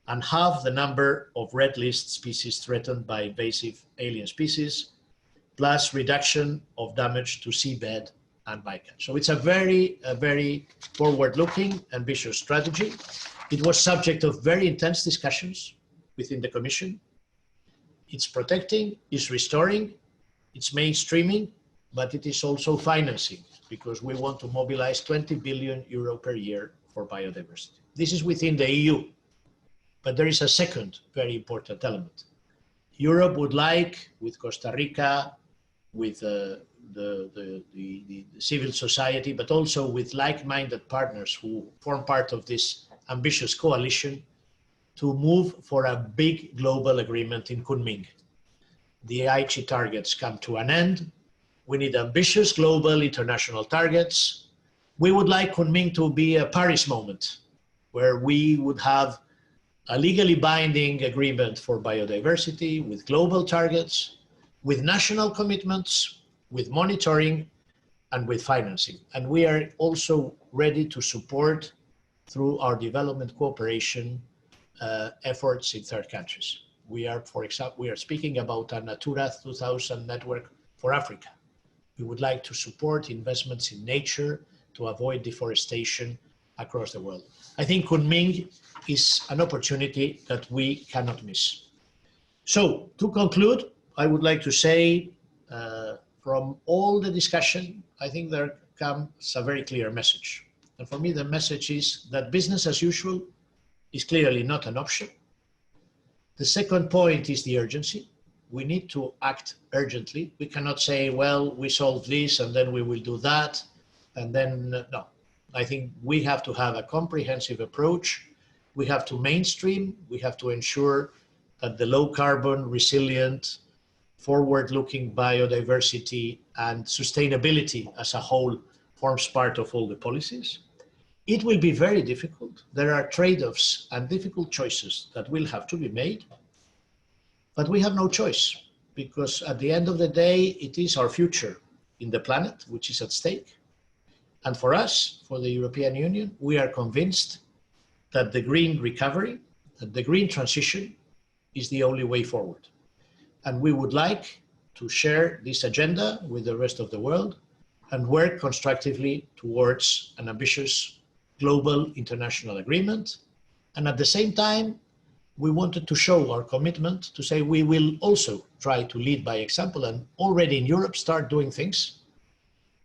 D: and halve the number of red list species threatened by invasive alien species, plus reduction of damage to seabed and bycatch. So it's a very forward-looking, ambitious strategy. It was subject of very intense discussions within the Commission. It's protecting, it's restoring, it's mainstreaming, but it is also financing, because we want to mobilize 20 billion euro per year for biodiversity. This is within the EU, but there is a second very important element. Europe would like, with Costa Rica, with the civil society, but also with like-minded partners who form part of this ambitious coalition, to move for a big global agreement in Kunming. The Aichi targets come to an end. We need ambitious global international targets. We would like Kunming to be a Paris moment, where we would have a legally binding agreement for biodiversity with global targets, with national commitments, with monitoring, and with financing. And we are also ready to support, through our development cooperation, efforts in third countries. We are, for example, we are speaking about a Natura 2000 network for Africa. We would like to support investments in nature to avoid deforestation across the world. I think Kunming is an opportunity that we cannot miss. So, to conclude, I would like to say, from all the discussion, I think there comes a very clear message. And for me, the message is that business as usual is clearly not an option. The second point is the urgency. We need to act urgently. We cannot say, well, we solved this and then we will do that. And then, no. I think we have to have a comprehensive approach. We have to mainstream. We have to ensure that the low carbon, resilient, forward-looking biodiversity and sustainability as a whole forms part of all the policies. It will be very difficult. There are trade-offs and difficult choices that will have to be made, but we have no choice, because at the end of the day, it is our future in the planet which is at stake. And for us, for the European Union, we are convinced that the green recovery, that the green transition is the only way forward. And we would like to share this agenda with the rest of the world and work constructively towards an ambitious global international agreement. And at the same time, we wanted to show our commitment to say we will also try to lead by example and already in Europe start doing things,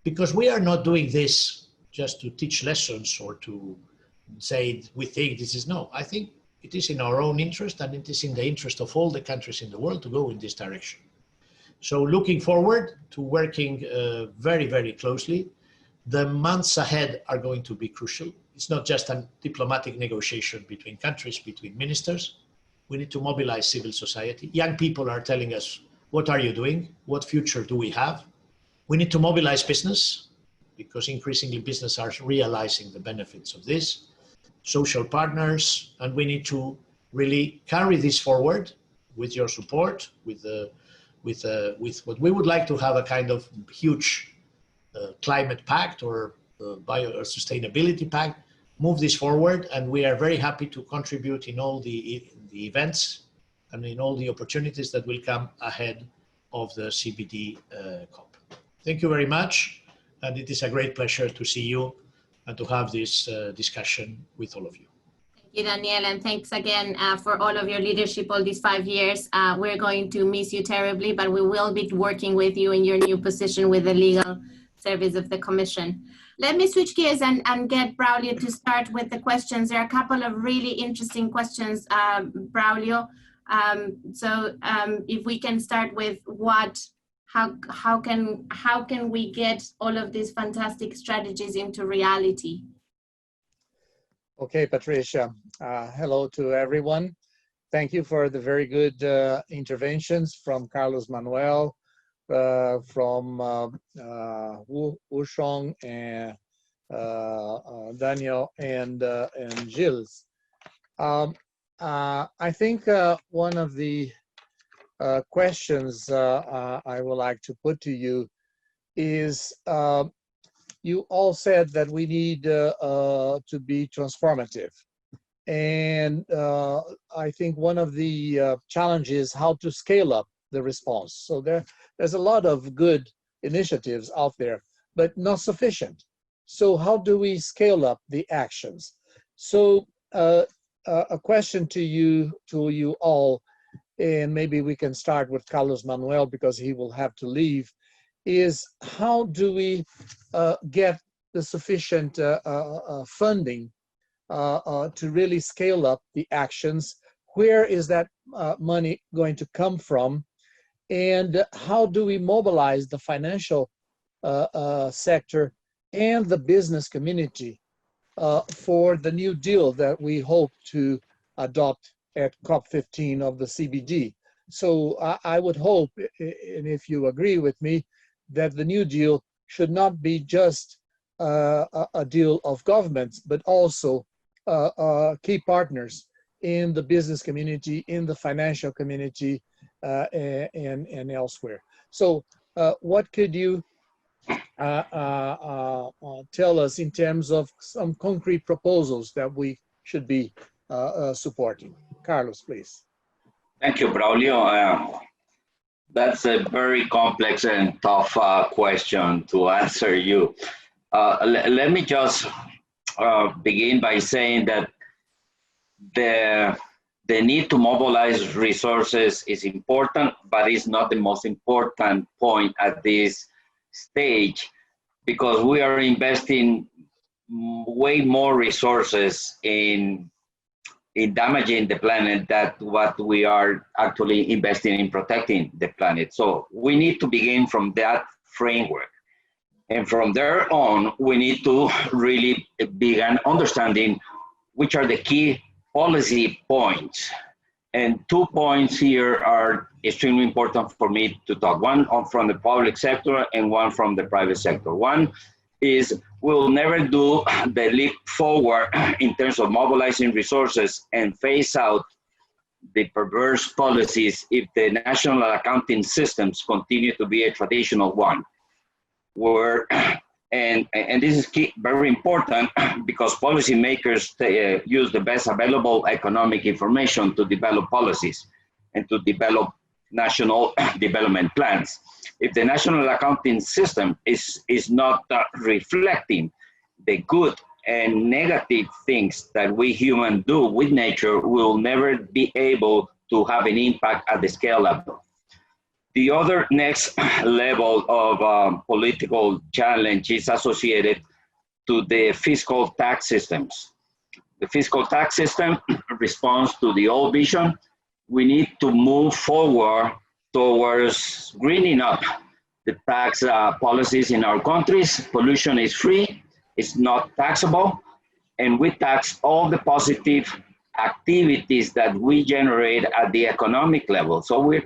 D: because we are not doing this just to teach lessons or to say we think this is, no. I think it is in our own interest and it is in the interest of all the countries in the world to go in this direction. So looking forward to working very, very closely. The months ahead are going to be crucial. It's not just a diplomatic negotiation between countries, between ministers. We need to mobilize civil society. Young people are telling us, what are you doing? What future do we have? We need to mobilize business, because increasingly business are realizing the benefits of this. Social partners, and we need to really carry this forward with your support, with what we would like to have a kind of huge climate pact or sustainability pact, move this forward, and we are very happy to contribute in all the events and in all the opportunities that will come ahead of the CBD COP. Thank you very much, and it is a great pleasure to see you and to have this discussion with all of you.
A: Thank you, Daniel, and thanks again for all of your leadership all these 5 years. We're going to miss you terribly, but we will be working with you in your new position with the legal service of the Commission. Let me switch gears and get Braulio to start with the questions. There are a couple of really interesting questions, Braulio. If we can start with how can we get all of these fantastic strategies into reality?
E: Okay, Patricia. Hello to everyone. thank you for the very good interventions from Carlos Manuel, from Woochong, and Daniel, and Gilles. I think one of the questions I would like to put to you is, you all said that we need to be transformative. And I think one of the challenges is how to scale up the response. So there's a lot of good initiatives out there, but not sufficient. So how do we scale up the actions? So a question to you all, and maybe we can start with Carlos Manuel because he will have to leave, is how do we get the sufficient funding to really scale up the actions? Where is that money going to come from? And how do we mobilize the financial sector and the business community for the new deal that we hope to adopt at COP15 of the CBD? So I would hope, and if you agree with me, that the new deal should not be just a deal of governments, but also key partners in the business community, in the financial community, and elsewhere. So what could you tell us in terms of some concrete proposals that we should be supporting? Carlos, please.
B: Thank you, Braulio. That's a very complex and tough question to answer you. Let me just begin by saying that the need to mobilize resources is important, but it's not the most important point at this stage, because we are investing way more resources in damaging the planet than what we are actually investing in protecting the planet. So we need to begin from that framework. And from there on, we need to really begin understanding which are the key policy points. And 2 points here are extremely important for me to talk. One from the public sector and one from the private sector. One is we'll never do the leap forward in terms of mobilizing resources and phase out the perverse policies if the national accounting systems continue to be a traditional one. And this is key, very important, because policymakers use the best available economic information to develop policies and to develop national development plans. If the national accounting system is not reflecting the good and negative things that we humans do with nature, we'll never be able to have an impact at the scale level. The other next level of political challenge is associated to the fiscal tax systems. The fiscal tax system responds to the old vision. We need to move forward towards greening up the tax policies in our countries. Pollution is free, it's not taxable, and we tax all the positive activities that we generate at the economic level. So we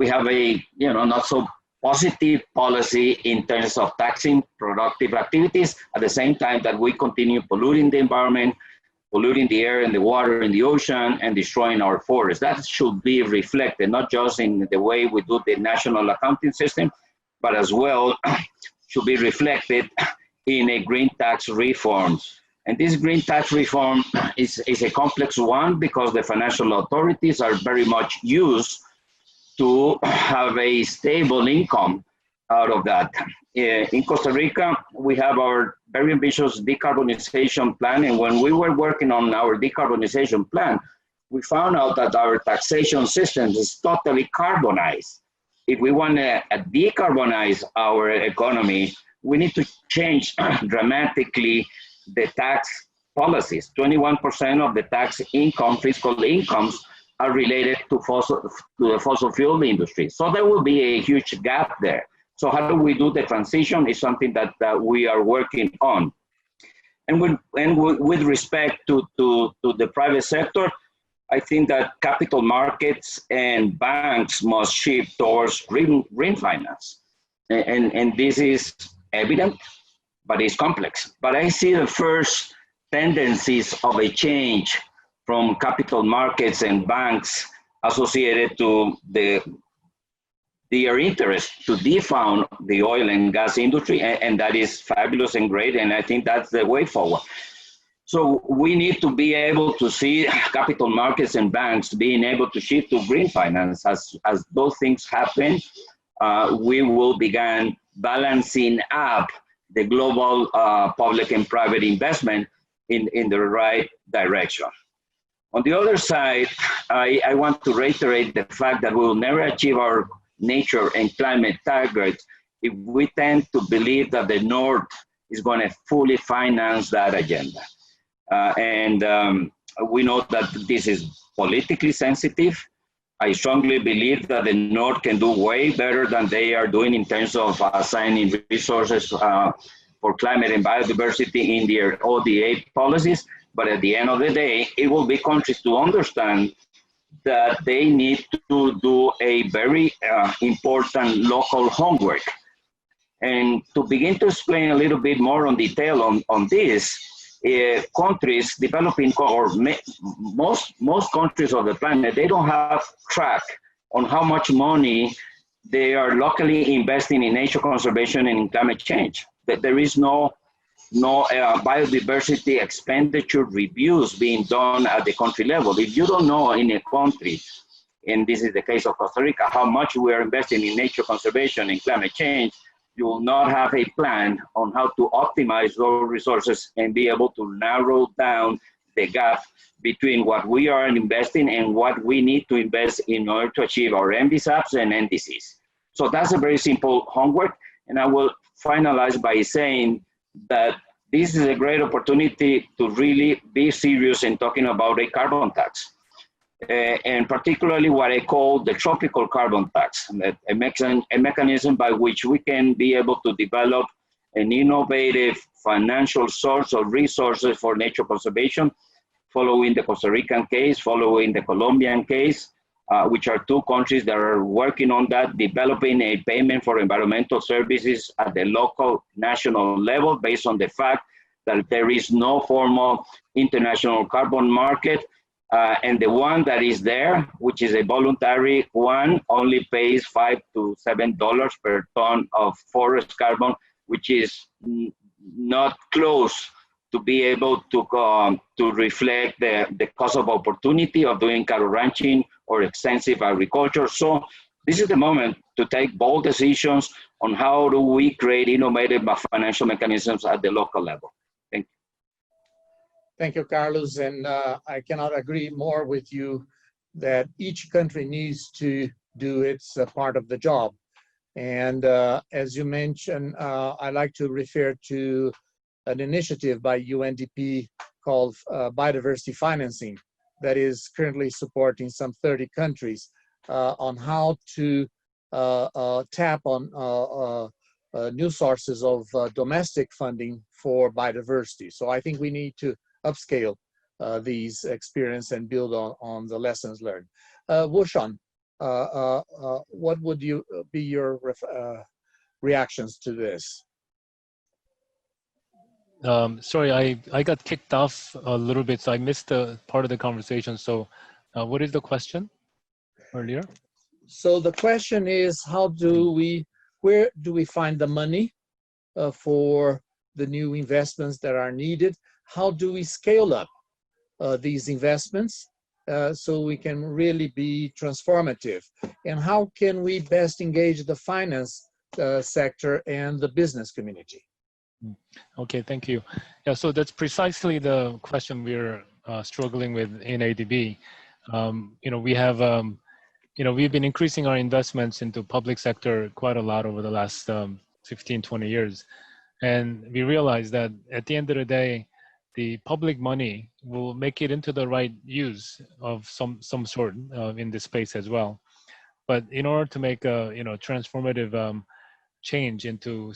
B: have a not so positive policy in terms of taxing productive activities at the same time that we continue polluting the environment, polluting the air and the water and the ocean, and destroying our forests. That should be reflected not just in the way we do the national accounting system, but as well should be reflected in a green tax reform. And this green tax reform is a complex one because the financial authorities are very much used to have a stable income out of that. In Costa Rica, we have our very ambitious decarbonization plan. And when we were working on our decarbonization plan, we found out that our taxation system is totally carbonized. If we want to decarbonize our economy, we need to change dramatically the tax policies. 21% of the tax income, fiscal incomes, are related to the fossil fuel industry. So there will be a huge gap there. So how do we do the transition is something that we are working on. And with respect to the private sector, I think that capital markets and banks must shift towards green finance. And this is evident, but it's complex. But I see the first tendencies of a change from capital markets and banks associated to their interest to defund the oil and gas industry, and that is fabulous and great, and I think that's the way forward. So we need to be able to see capital markets and banks being able to shift to green finance. As those things happen, we will begin balancing up the global public and private investment in the right direction. On the other side, I want to reiterate the fact that we will never achieve our nature and climate targets if we tend to believe that the North is going to fully finance that agenda. We know that this is politically sensitive. I strongly believe that the North can do way better than they are doing in terms of assigning resources for climate and biodiversity in their ODA policies. But at the end of the day, it will be countries to understand that they need to do a very important local homework. And to begin to explain a little bit more on detail on this, countries developing, or most countries of the planet, they don't have track on how much money they are locally investing in nature conservation and in climate change. That there is no biodiversity expenditure reviews being done at the country level. If you don't know in a country, and this is the case of Costa Rica, how much we are investing in nature conservation and climate change, you will not have a plan on how to optimize those resources and be able to narrow down the gap between what we are investing and what we need to invest in order to achieve our MDSAPs and NDCs. So that's a very simple homework. And I will finalize by saying that this is a great opportunity to really be serious in talking about a carbon tax. And particularly what I call the tropical carbon tax, a mechanism by which we can be able to develop an innovative financial source of resources for nature conservation, following the Costa Rican case, following the Colombian case, which are two countries that are working on that, developing a payment for environmental services at the local, national level based on the fact that there is no formal international carbon market. And the one that is there, which is a voluntary one, only pays $5 to $7 per ton of forest carbon, which is not close to be able to reflect the cost of opportunity of doing cattle ranching or extensive agriculture. So this is the moment to take bold decisions on how do we create innovative financial mechanisms at the local level. Thank you.
E: Thank you, Carlos. And I cannot agree more with you that each country needs to do its part of the job. And as you mentioned, I like to refer to an initiative by UNDP called biodiversity financing that is currently supporting some 30 countries on how to tap on new sources of domestic funding for biodiversity. So I think we need to upscale these experience and build on the lessons learned. Woochong, what would be your reactions to this?
C: Sorry, I got kicked off a little bit, so I missed the part of the conversation. So what is the question earlier?
E: So the question is, where do we find the money for the new investments that are needed? How do we scale up these investments so we can really be transformative? And how can we best engage the finance sector and the business community?
C: Okay, thank you. Yeah, so that's precisely the question we're struggling with in ADB. We have, we've been increasing our investments into public sector quite a lot over the last 15, 20 years. And we realize that at the end of the day, the public money will make it into the right use of some sort in this space as well. But in order to make a transformative change into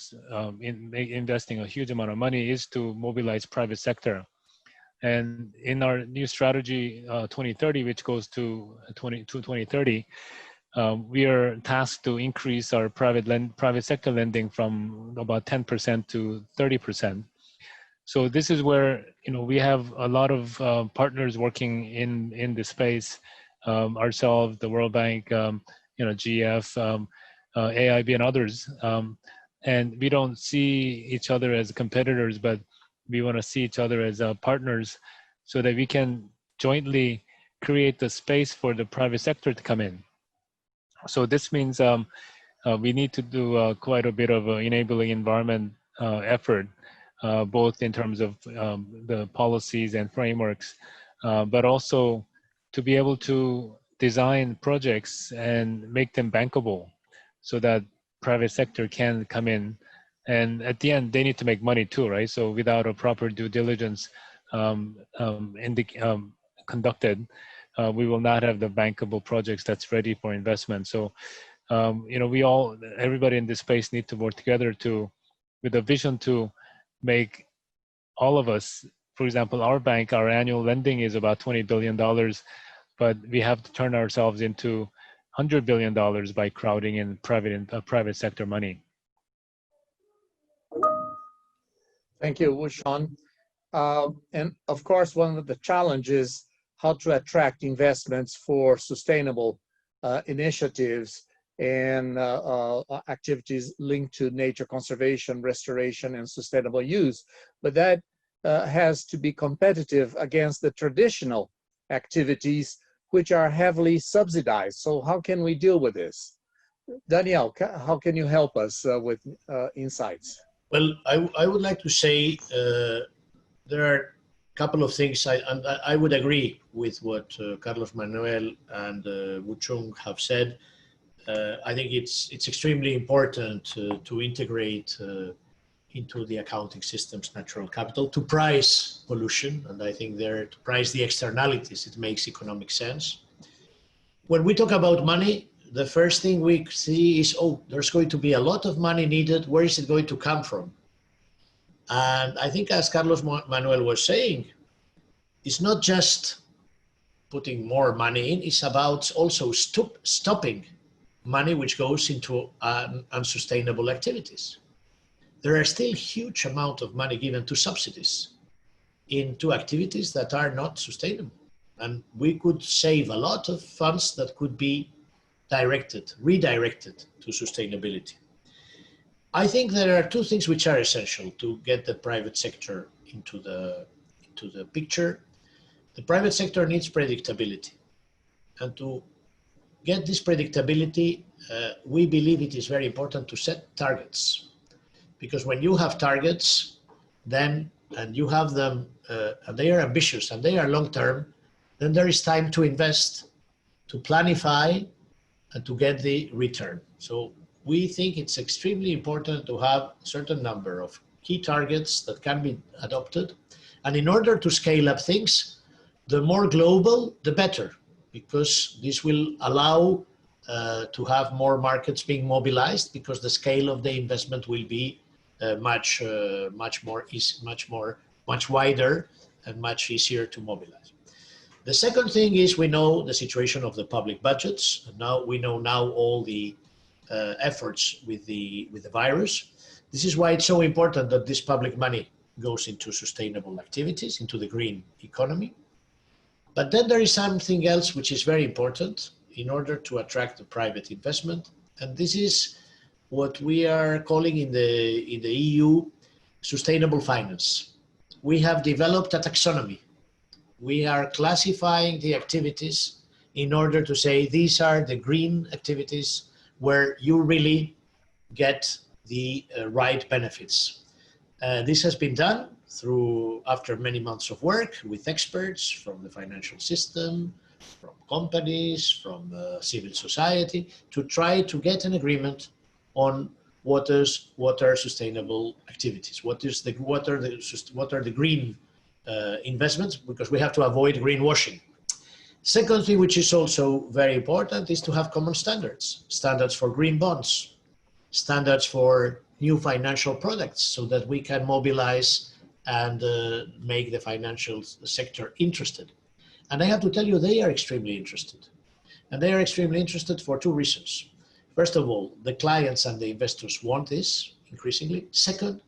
C: investing a huge amount of money is to mobilize private sector. And in our new strategy 2030, which goes to 2030, we are tasked to increase our private sector lending from about 10% to 30%. So this is where we have a lot of partners working in this space, ourselves, the World Bank, GF, AIB, and others. And we don't see each other as competitors, but we want to see each other as partners, so that we can jointly create the space for the private sector to come in. So this means we need to do quite a bit of enabling environment effort, both in terms of the policies and frameworks, but also to be able to design projects and make them bankable, so that private sector can come in. And at the end, they need to make money too, right? So without a proper due diligence conducted, we will not have the bankable projects that's ready for investment. So, everybody in this space need to work together with a vision to make all of us, for example, our bank, our annual lending is about $20 billion, but we have to turn ourselves into $100 billion by crowding in private sector money.
E: Thank you, Woochong. And of course, one of the challenges is how to attract investments for sustainable initiatives and activities linked to nature conservation, restoration, and sustainable use. But that has to be competitive against the traditional activities, which are heavily subsidized. So how can we deal with this? Daniel, how can you help us with insights?
D: Well, I would like to say there are a couple of things. I would agree with what Carlos Manuel and Woochong have said. I think it's extremely important to integrate into the accounting systems natural capital to price pollution, and I think to price the externalities, it makes economic sense. When we talk about money, the first thing we see is, there's going to be a lot of money needed. Where is it going to come from? And I think, as Carlos Manuel was saying, it's not just putting more money in, it's about also stopping money which goes into unsustainable activities. There are still huge amount of money given to subsidies into activities that are not sustainable. And we could save a lot of funds that could be redirected to sustainability. I think there are two things which are essential to get the private sector into the picture. The private sector needs predictability. And to get this predictability, we believe it is very important to set targets. Because when you have targets, and you have them, and they are ambitious and they are long-term, then there is time to invest, to planify, and to get the return. So we think it's extremely important to have a certain number of key targets that can be adopted. And in order to scale up things, the more global, the better, because this will allow to have more markets being mobilized, because the scale of the investment will be much wider and much easier to mobilize. The second thing is, we know the situation of the public budgets. And now we know all the efforts with the virus. This is why it's so important that this public money goes into sustainable activities, into the green economy. But then there is something else which is very important in order to attract the private investment. And this is what we are calling in the EU sustainable finance. We have developed a taxonomy. We are classifying the activities in order to say these are the green activities where you really get the right benefits. This has been done after many months of work with experts from the financial system, from companies, from civil society, to try to get an agreement on what are sustainable activities, what are the green investments, because we have to avoid greenwashing. Second thing, which is also very important, is to have common standards for green bonds, standards for new financial products, so that we can mobilize and make the financial sector interested. And I have to tell you, they are extremely interested. And they are extremely interested for two reasons. First of all, the clients and the investors want this increasingly. Second,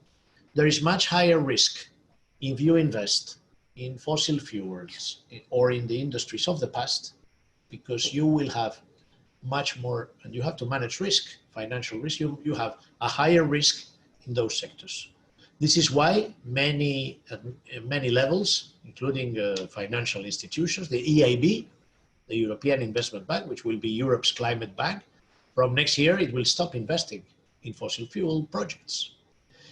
D: there is much higher risk if you invest in fossil fuels or in the industries of the past, because you will have much more, and you have to manage risk, financial risk. You have a higher risk in those sectors. This is why many, at many levels, including financial institutions, the EIB, the European Investment Bank, which will be Europe's climate bank, from next year, it will stop investing in fossil fuel projects.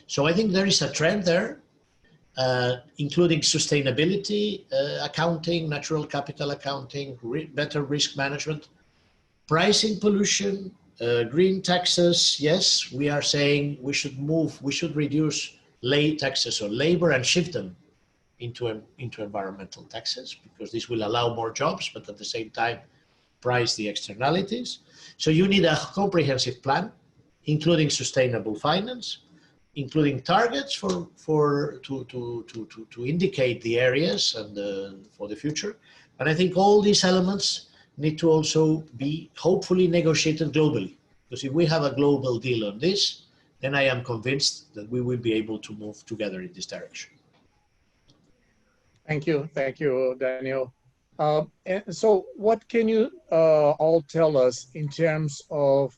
D: So I think there is a trend there, including sustainability accounting, natural capital accounting, better risk management, pricing pollution, green taxes. Yes, we are saying we should reduce taxes on labor and shift them into environmental taxes, because this will allow more jobs, but at the same time price the externalities. So you need a comprehensive plan, including sustainable finance, including targets to indicate the areas and for the future. And I think all these elements need to also be hopefully negotiated globally, because if we have a global deal on this, then I am convinced that we will be able to move together in this direction.
E: Thank you, Daniel. And so what can you all tell us in terms of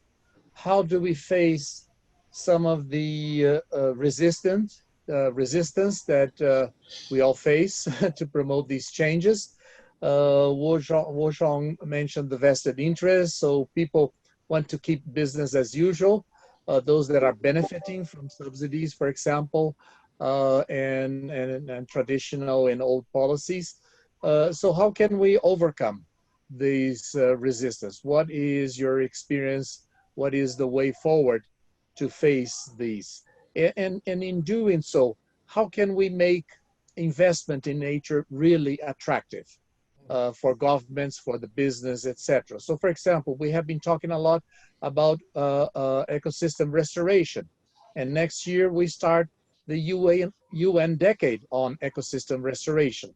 E: how do we face some of the resistance that we all face to promote these changes? Woochong mentioned the vested interest, so people want to keep business as usual. Those that are benefiting from subsidies, for example, and traditional and old policies. So how can we overcome these resistance? What is your experience? What is the way forward to face these? And in doing so, how can we make investment in nature really attractive for governments, for the business, etc.? So for example, we have been talking a lot about ecosystem restoration. And next year we start the UN decade on ecosystem restoration.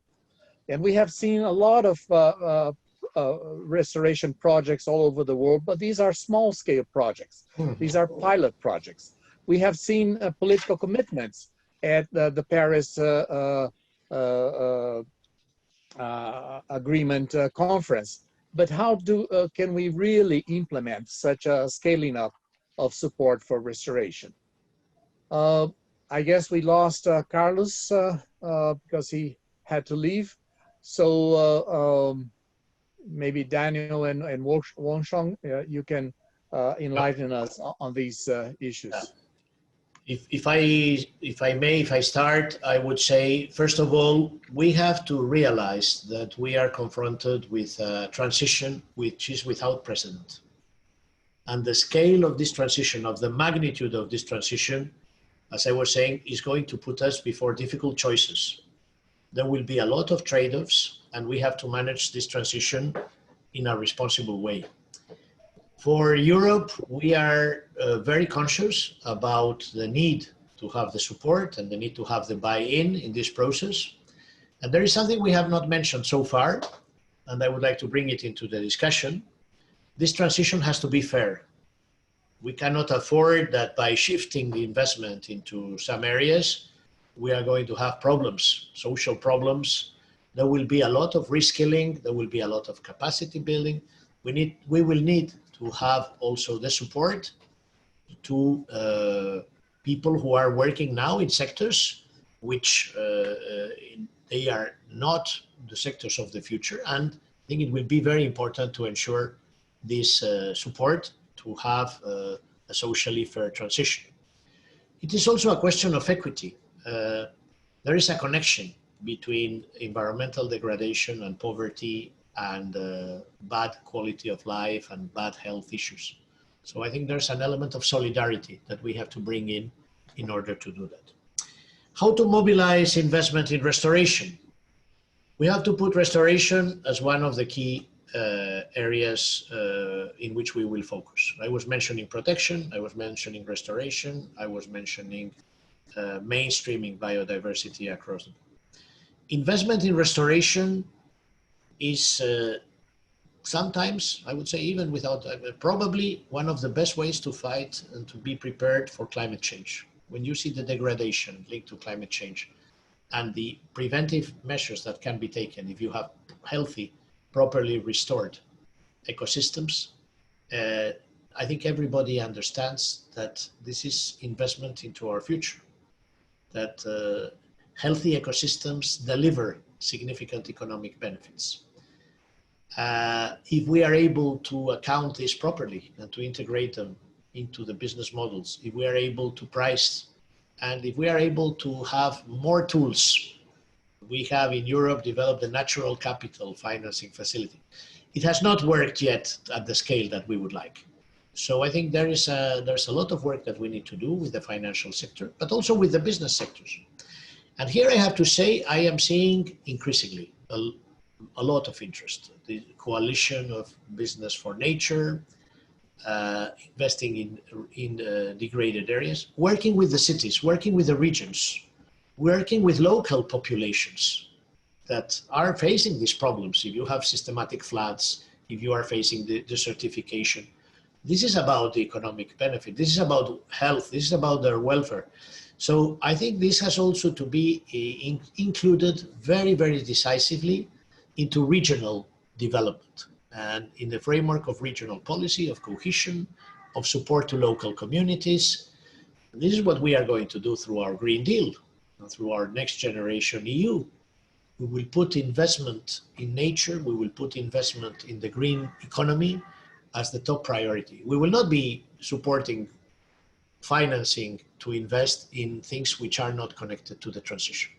E: And we have seen a lot of restoration projects all over the world, but these are small scale projects. These are pilot projects. We have seen political commitments at the Paris Agreement conference. But how can we really implement such a scaling up of support for restoration? I guess we lost Carlos because he had to leave. So maybe Daniel and Woochong, you can enlighten us on these issues.
D: If I start, I would say, first of all, we have to realize that we are confronted with a transition which is without precedent. And the scale of this transition, of the magnitude of this transition, as I was saying, is going to put us before difficult choices. There will be a lot of trade-offs, and we have to manage this transition in a responsible way. For Europe, we are very conscious about the need to have the support and the need to have the buy-in this process. And there is something we have not mentioned so far, and I would like to bring it into the discussion. This transition has to be fair. We cannot afford that by shifting the investment into some areas, we are going to have problems, social problems. There will be a lot of reskilling. There will be a lot of capacity building. We will need to have also the support to people who are working now in sectors which they are not the sectors of the future. And I think it will be very important to ensure this support to have a socially fair transition. It is also a question of equity. There is a connection between environmental degradation and poverty and bad quality of life and bad health issues. So I think there's an element of solidarity that we have to bring in order to do that. How to mobilize investment in restoration? We have to put restoration as one of the key areas in which we will focus. I was mentioning protection, I was mentioning restoration, I was mentioning mainstreaming biodiversity across the board. Investment in restoration is sometimes, I would say, even without, probably one of the best ways to fight and to be prepared for climate change. When you see the degradation linked to climate change and the preventive measures that can be taken if you have healthy, properly restored ecosystems, I think everybody understands that this is investment into our future, that healthy ecosystems deliver significant economic benefits. If we are able to account this properly and to integrate them into the business models, if we are able to price, and if we are able to have more tools, we have in Europe developed the natural capital financing facility. It has not worked yet at the scale that we would like. So I think there's a lot of work that we need to do with the financial sector, but also with the business sectors. And here I have to say, I am seeing increasingly a lot of interest. The coalition of Business for Nature, investing in degraded areas, working with the cities, working with the regions, working with local populations that are facing these problems. If you have systematic floods, if you are facing the desertification, this is about the economic benefit. This is about health. This is about their welfare. So I think this has also to be included very, very decisively into regional development and in the framework of regional policy, of cohesion, of support to local communities. This is what we are going to do through our Green Deal, through our Next Generation EU. We will put investment in nature, we will put investment in the green economy as the top priority. We will not be supporting financing to invest in things which are not connected to the transition.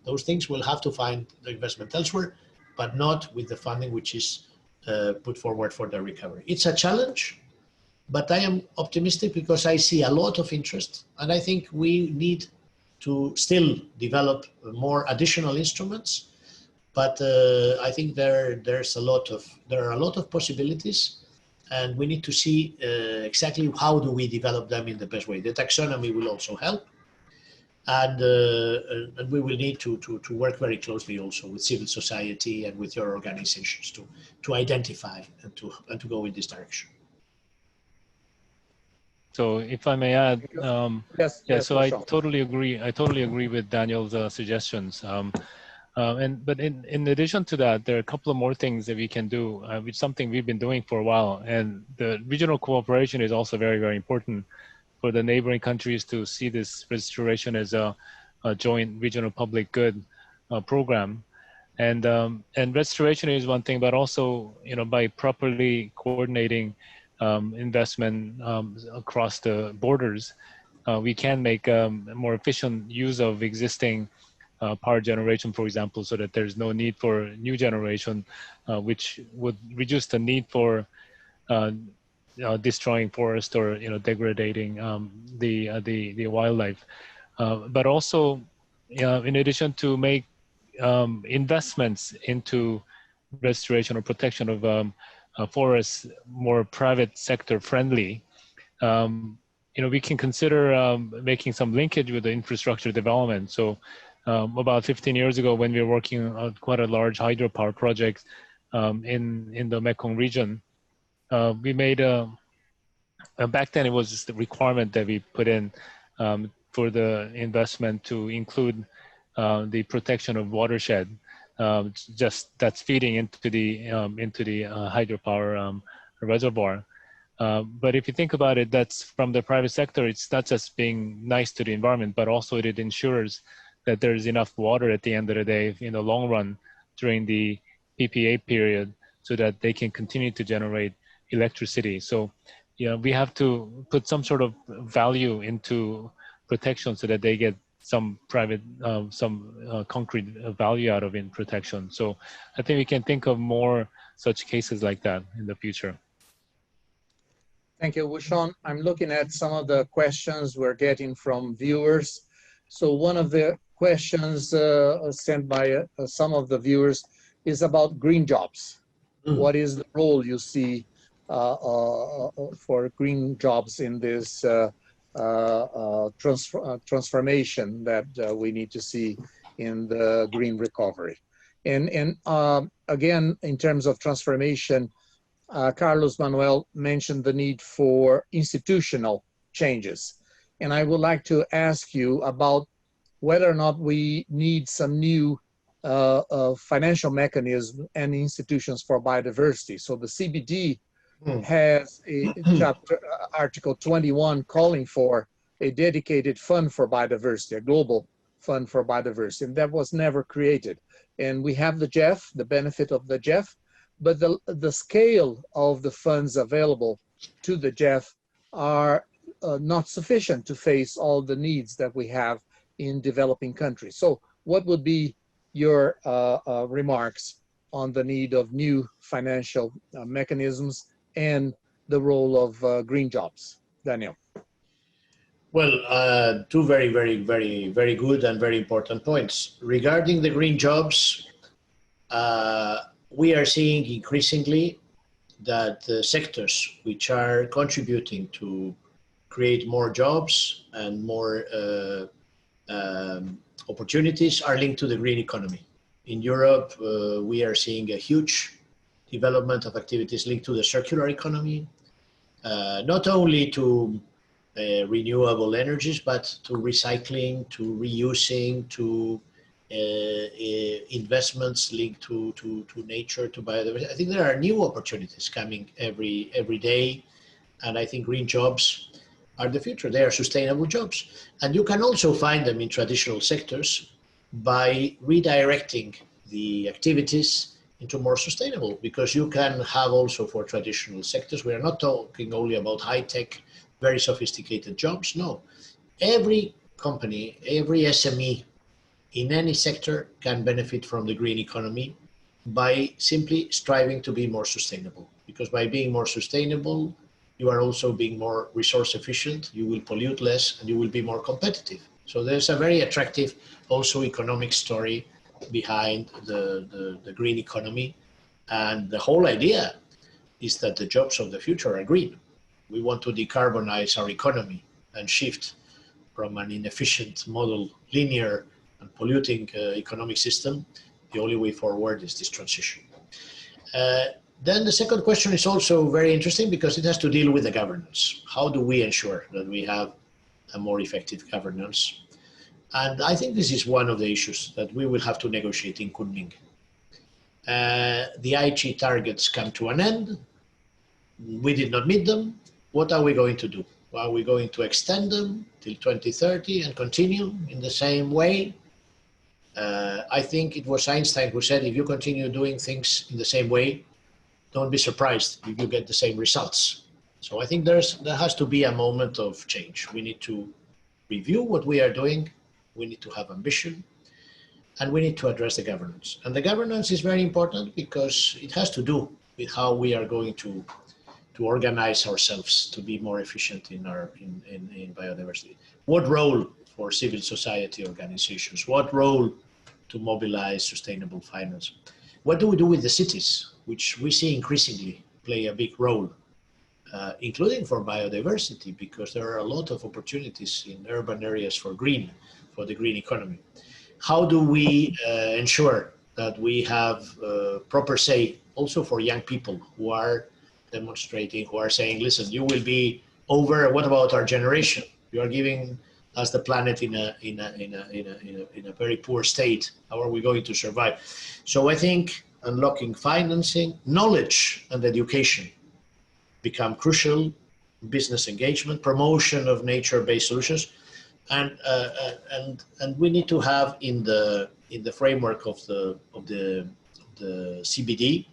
D: Those things will have to find the investment elsewhere, but not with the funding which is put forward for the recovery. It's a challenge, but I am optimistic because I see a lot of interest, and I think we need to still develop more additional instruments. But I think there are a lot of possibilities, and we need to see exactly how do we develop them in the best way. The taxonomy will also help, and we will need to work very closely also with civil society and with your organizations to identify and to go in this direction.
C: So if I may add,
E: yes,
C: so I totally agree with Daniel's suggestions. But in addition to that, there are a couple of more things that we can do, which is something we've been doing for a while. And the regional cooperation is also very, very important for the neighboring countries to see this restoration as a joint regional public good program. And restoration is one thing, but also, by properly coordinating investment across the borders, we can make more efficient use of existing power generation, for example, so that there's no need for new generation, which would reduce the need for destroying forest or degrading the wildlife. But also, in addition to make investments into restoration or protection of forests more private sector friendly, we can consider making some linkage with the infrastructure development. So about 15 years ago, when we were working on quite a large hydropower project in the Mekong region, we made back then it was just the requirement that we put in for the investment to include the protection of watershed, just that's feeding into the hydropower reservoir. But if you think about it, that's from the private sector. It's not just being nice to the environment, but also it ensures that there's enough water at the end of the day in the long run during the PPA period, so that they can continue to generate electricity. So, we have to put some sort of value into protection so that they get some private, concrete value out of in protection. So I think we can think of more such cases like that in the future.
E: Thank you, Woochong. I'm looking at some of the questions we're getting from viewers. So one of the questions sent by some of the viewers is about green jobs. What is the role you see for green jobs in this transformation that we need to see in the green recovery. And again, in terms of transformation, Carlos Manuel mentioned the need for institutional changes. And I would like to ask you about whether or not we need some new financial mechanism and institutions for biodiversity. So the CBD has a chapter, Article 21, calling for a dedicated fund for biodiversity, a global fund for biodiversity, and that was never created. And we have the GEF, the benefit of the GEF, but the scale of the funds available to the GEF are not sufficient to face all the needs that we have in developing countries. So what would be your remarks on the need of new financial mechanisms and the role of green jobs? Daniel.
D: Well, two very good and very important points. Regarding the green jobs, we are seeing increasingly that the sectors which are contributing to create more jobs and more opportunities are linked to the green economy. In Europe, we are seeing a huge development of activities linked to the circular economy, not only to renewable energies, but to recycling, to reusing, to investments linked to nature, to biodiversity. I think there are new opportunities coming every day, and I think green jobs are the future. They are sustainable jobs. And you can also find them in traditional sectors by redirecting the activities into more sustainable, because you can have also for traditional sectors, we are not talking only about high-tech, very sophisticated jobs. No, every company, every SME in any sector can benefit from the green economy by simply striving to be more sustainable. Because by being more sustainable, you are also being more resource efficient, you will pollute less, and you will be more competitive. So there's a very attractive also economic story behind the green economy. And the whole idea is that the jobs of the future are green. We want to decarbonize our economy and shift from an inefficient model, linear and polluting economic system. The only way forward is this transition. Then the second question is also very interesting because it has to deal with the governance. How do we ensure that we have a more effective governance? And I think this is one of the issues that we will have to negotiate in Kunming. The Aichi targets come to an end. We did not meet them. What are we going to do? Are we going to extend them till 2030 and continue in the same way? I think it was Einstein who said, if you continue doing things in the same way, don't be surprised if you get the same results. So I think there has to be a moment of change. We need to review what we are doing. We need to have ambition, and we need to address the governance. And the governance is very important because it has to do with how we are going to organize ourselves to be more efficient in biodiversity. What role for civil society organizations? What role to mobilize sustainable finance? What do we do with the cities, which we see increasingly play a big role, including for biodiversity, because there are a lot of opportunities in urban areas for the green economy. How do we ensure that we have proper say also for young people who are demonstrating, who are saying, listen, you will be over, what about our generation? You are giving us the planet in a very poor state. How are we going to survive? So I think unlocking financing, knowledge and education become crucial, business engagement, promotion of nature-based solutions, and we need to have in the framework of the CBD,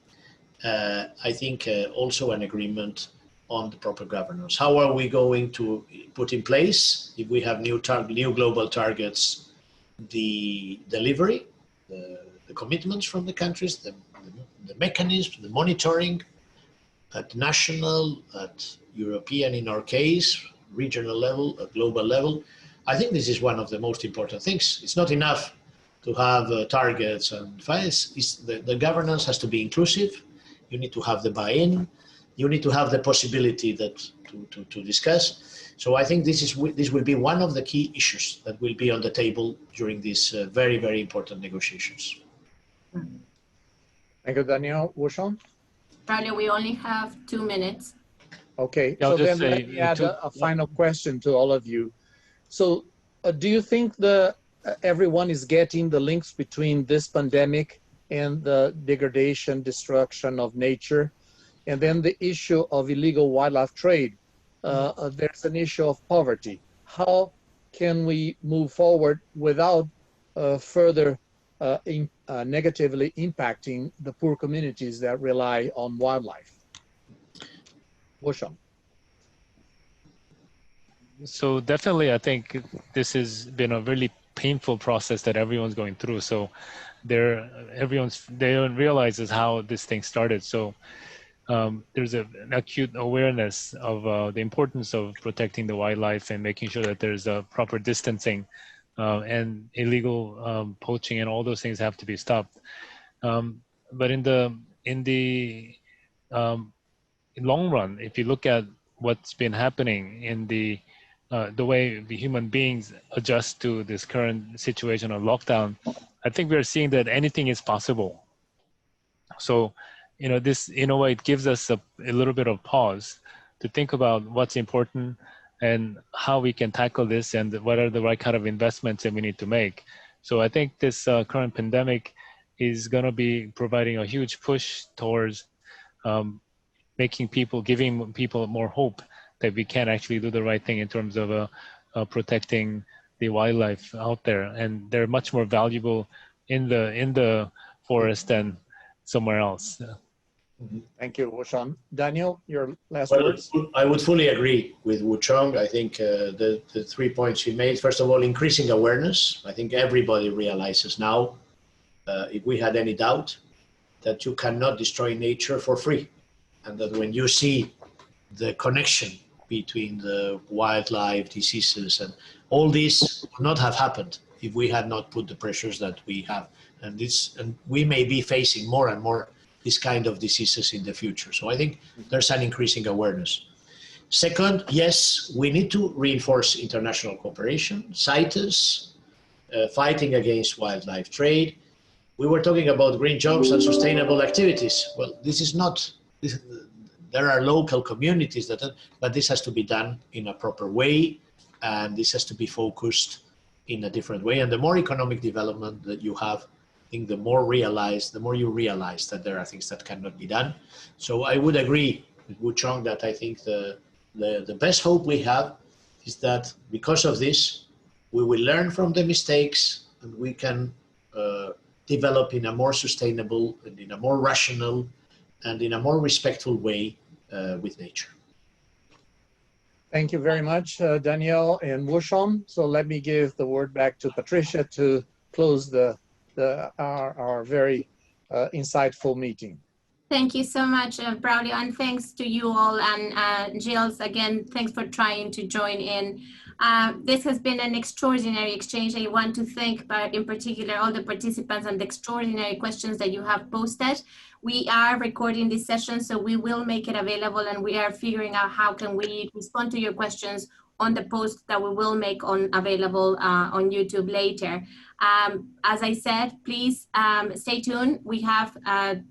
D: I think also an agreement on the proper governance. How are we going to put in place, if we have new global targets, the delivery, the commitments from the countries, the mechanisms, the monitoring at national, at European in our case, regional level, at global level. I think this is one of the most important things. It's not enough to have targets and finance. The governance has to be inclusive. You need to have the buy-in. you need to have the possibility that to discuss. So I think this will be one of the key issues that will be on the table during these very, very important negotiations.
E: Thank you, Daniel. Woochong?
A: Braulio, we only have 2 minutes.
E: Okay,
C: Yeah,
E: so
C: I'll
E: then
C: just say
E: let me add
C: two-
E: a final question to all of you. So do you think everyone is getting the links between this pandemic and the degradation, destruction of nature? And then the issue of illegal wildlife trade, there's an issue of poverty. How can we move forward without further negatively impacting the poor communities that rely on wildlife? Woochong.
C: So definitely, I think this has been a really painful process that everyone's going through. So they don't realize how this thing started. So there's an acute awareness of the importance of protecting the wildlife and making sure that there's a proper distancing, and illegal poaching and all those things have to be stopped. But in the long run, if you look at what's been happening in the way the human beings adjust to this current situation of lockdown, I think we're seeing that anything is possible. So, this, in a way, it gives us a little bit of pause to think about what's important and how we can tackle this and what are the right kind of investments that we need to make. So I think this current pandemic is going to be providing a huge push towards giving people more hope that we can actually do the right thing in terms of protecting the wildlife out there, and they're much more valuable in the forest than somewhere else.
E: Thank you, Woochong. Daniel, your last
D: Well,
E: words?
D: I would fully agree with Woochong. I think the 3 points he made, first of all, increasing awareness. I think everybody realizes now, if we had any doubt, that you cannot destroy nature for free. And that when you see the connection between the wildlife, diseases, and all this would not have happened if we had not put the pressures that we have. And we may be facing more and more this kind of diseases in the future. So I think there's an increasing awareness. Second, yes, we need to reinforce international cooperation, CITES, fighting against wildlife trade. We were talking about green jobs and sustainable activities. Well, there are local communities but this has to be done in a proper way, and this has to be focused in a different way. And the more economic development that you have, I think the more you realize that there are things that cannot be done. So I would agree with Woochong that I think the best hope we have is that because of this, we will learn from the mistakes and we can develop in a more sustainable and in a more rational and in a more respectful way with nature.
E: Thank you very much, Daniel and Woochong. So let me give the word back to Patricia to close our very insightful meeting.
A: Thank you so much, Braulio, and thanks to you all. And Gilles, again, thanks for trying to join in. This has been an extraordinary exchange. I want to thank, in particular, all the participants and the extraordinary questions that you have posted. We are recording this session, so we will make it available, and we are figuring out how can we respond to your questions on the post that we will make available on YouTube later. As I said, please stay tuned. We have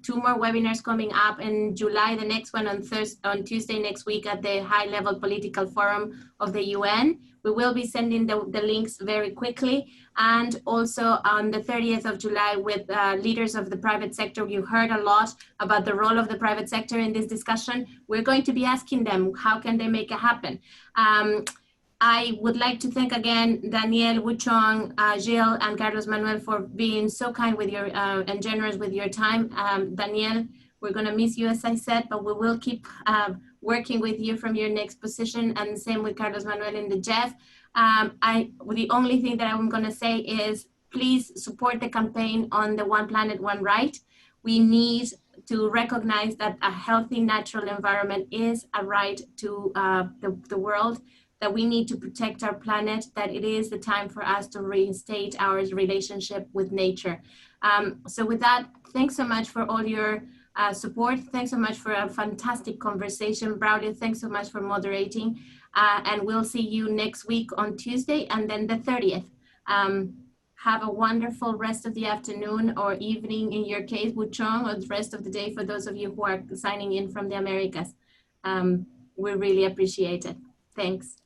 A: 2 more webinars coming up in July, the next one on Tuesday next week at the High Level Political Forum of the UN. We will be sending the links very quickly. And also on the 30th of July with leaders of the private sector. You heard a lot about the role of the private sector in this discussion. We're going to be asking them, how can they make it happen? I would like to thank again Daniel, Woochong, Gilles, and Carlos Manuel for being so kind with your and generous with your time. Daniel, we're going to miss you, as I said, but we will keep working with you from your next position, and same with Carlos Manuel in the Jeff. The only thing that I'm going to say is please support the campaign on the One Planet, One Right. We need to recognize that a healthy natural environment is a right to the world, that we need to protect our planet, that it is the time for us to reinstate our relationship with nature. So with that, thanks so much for all your support. Thanks so much for a fantastic conversation. Braulio, thanks so much for moderating. And we'll see you next week on Tuesday and then the 30th. Have a wonderful rest of the afternoon or evening in your case, Woochong, or the rest of the day for those of you who are signing in from the Americas. We really appreciate it. Thanks.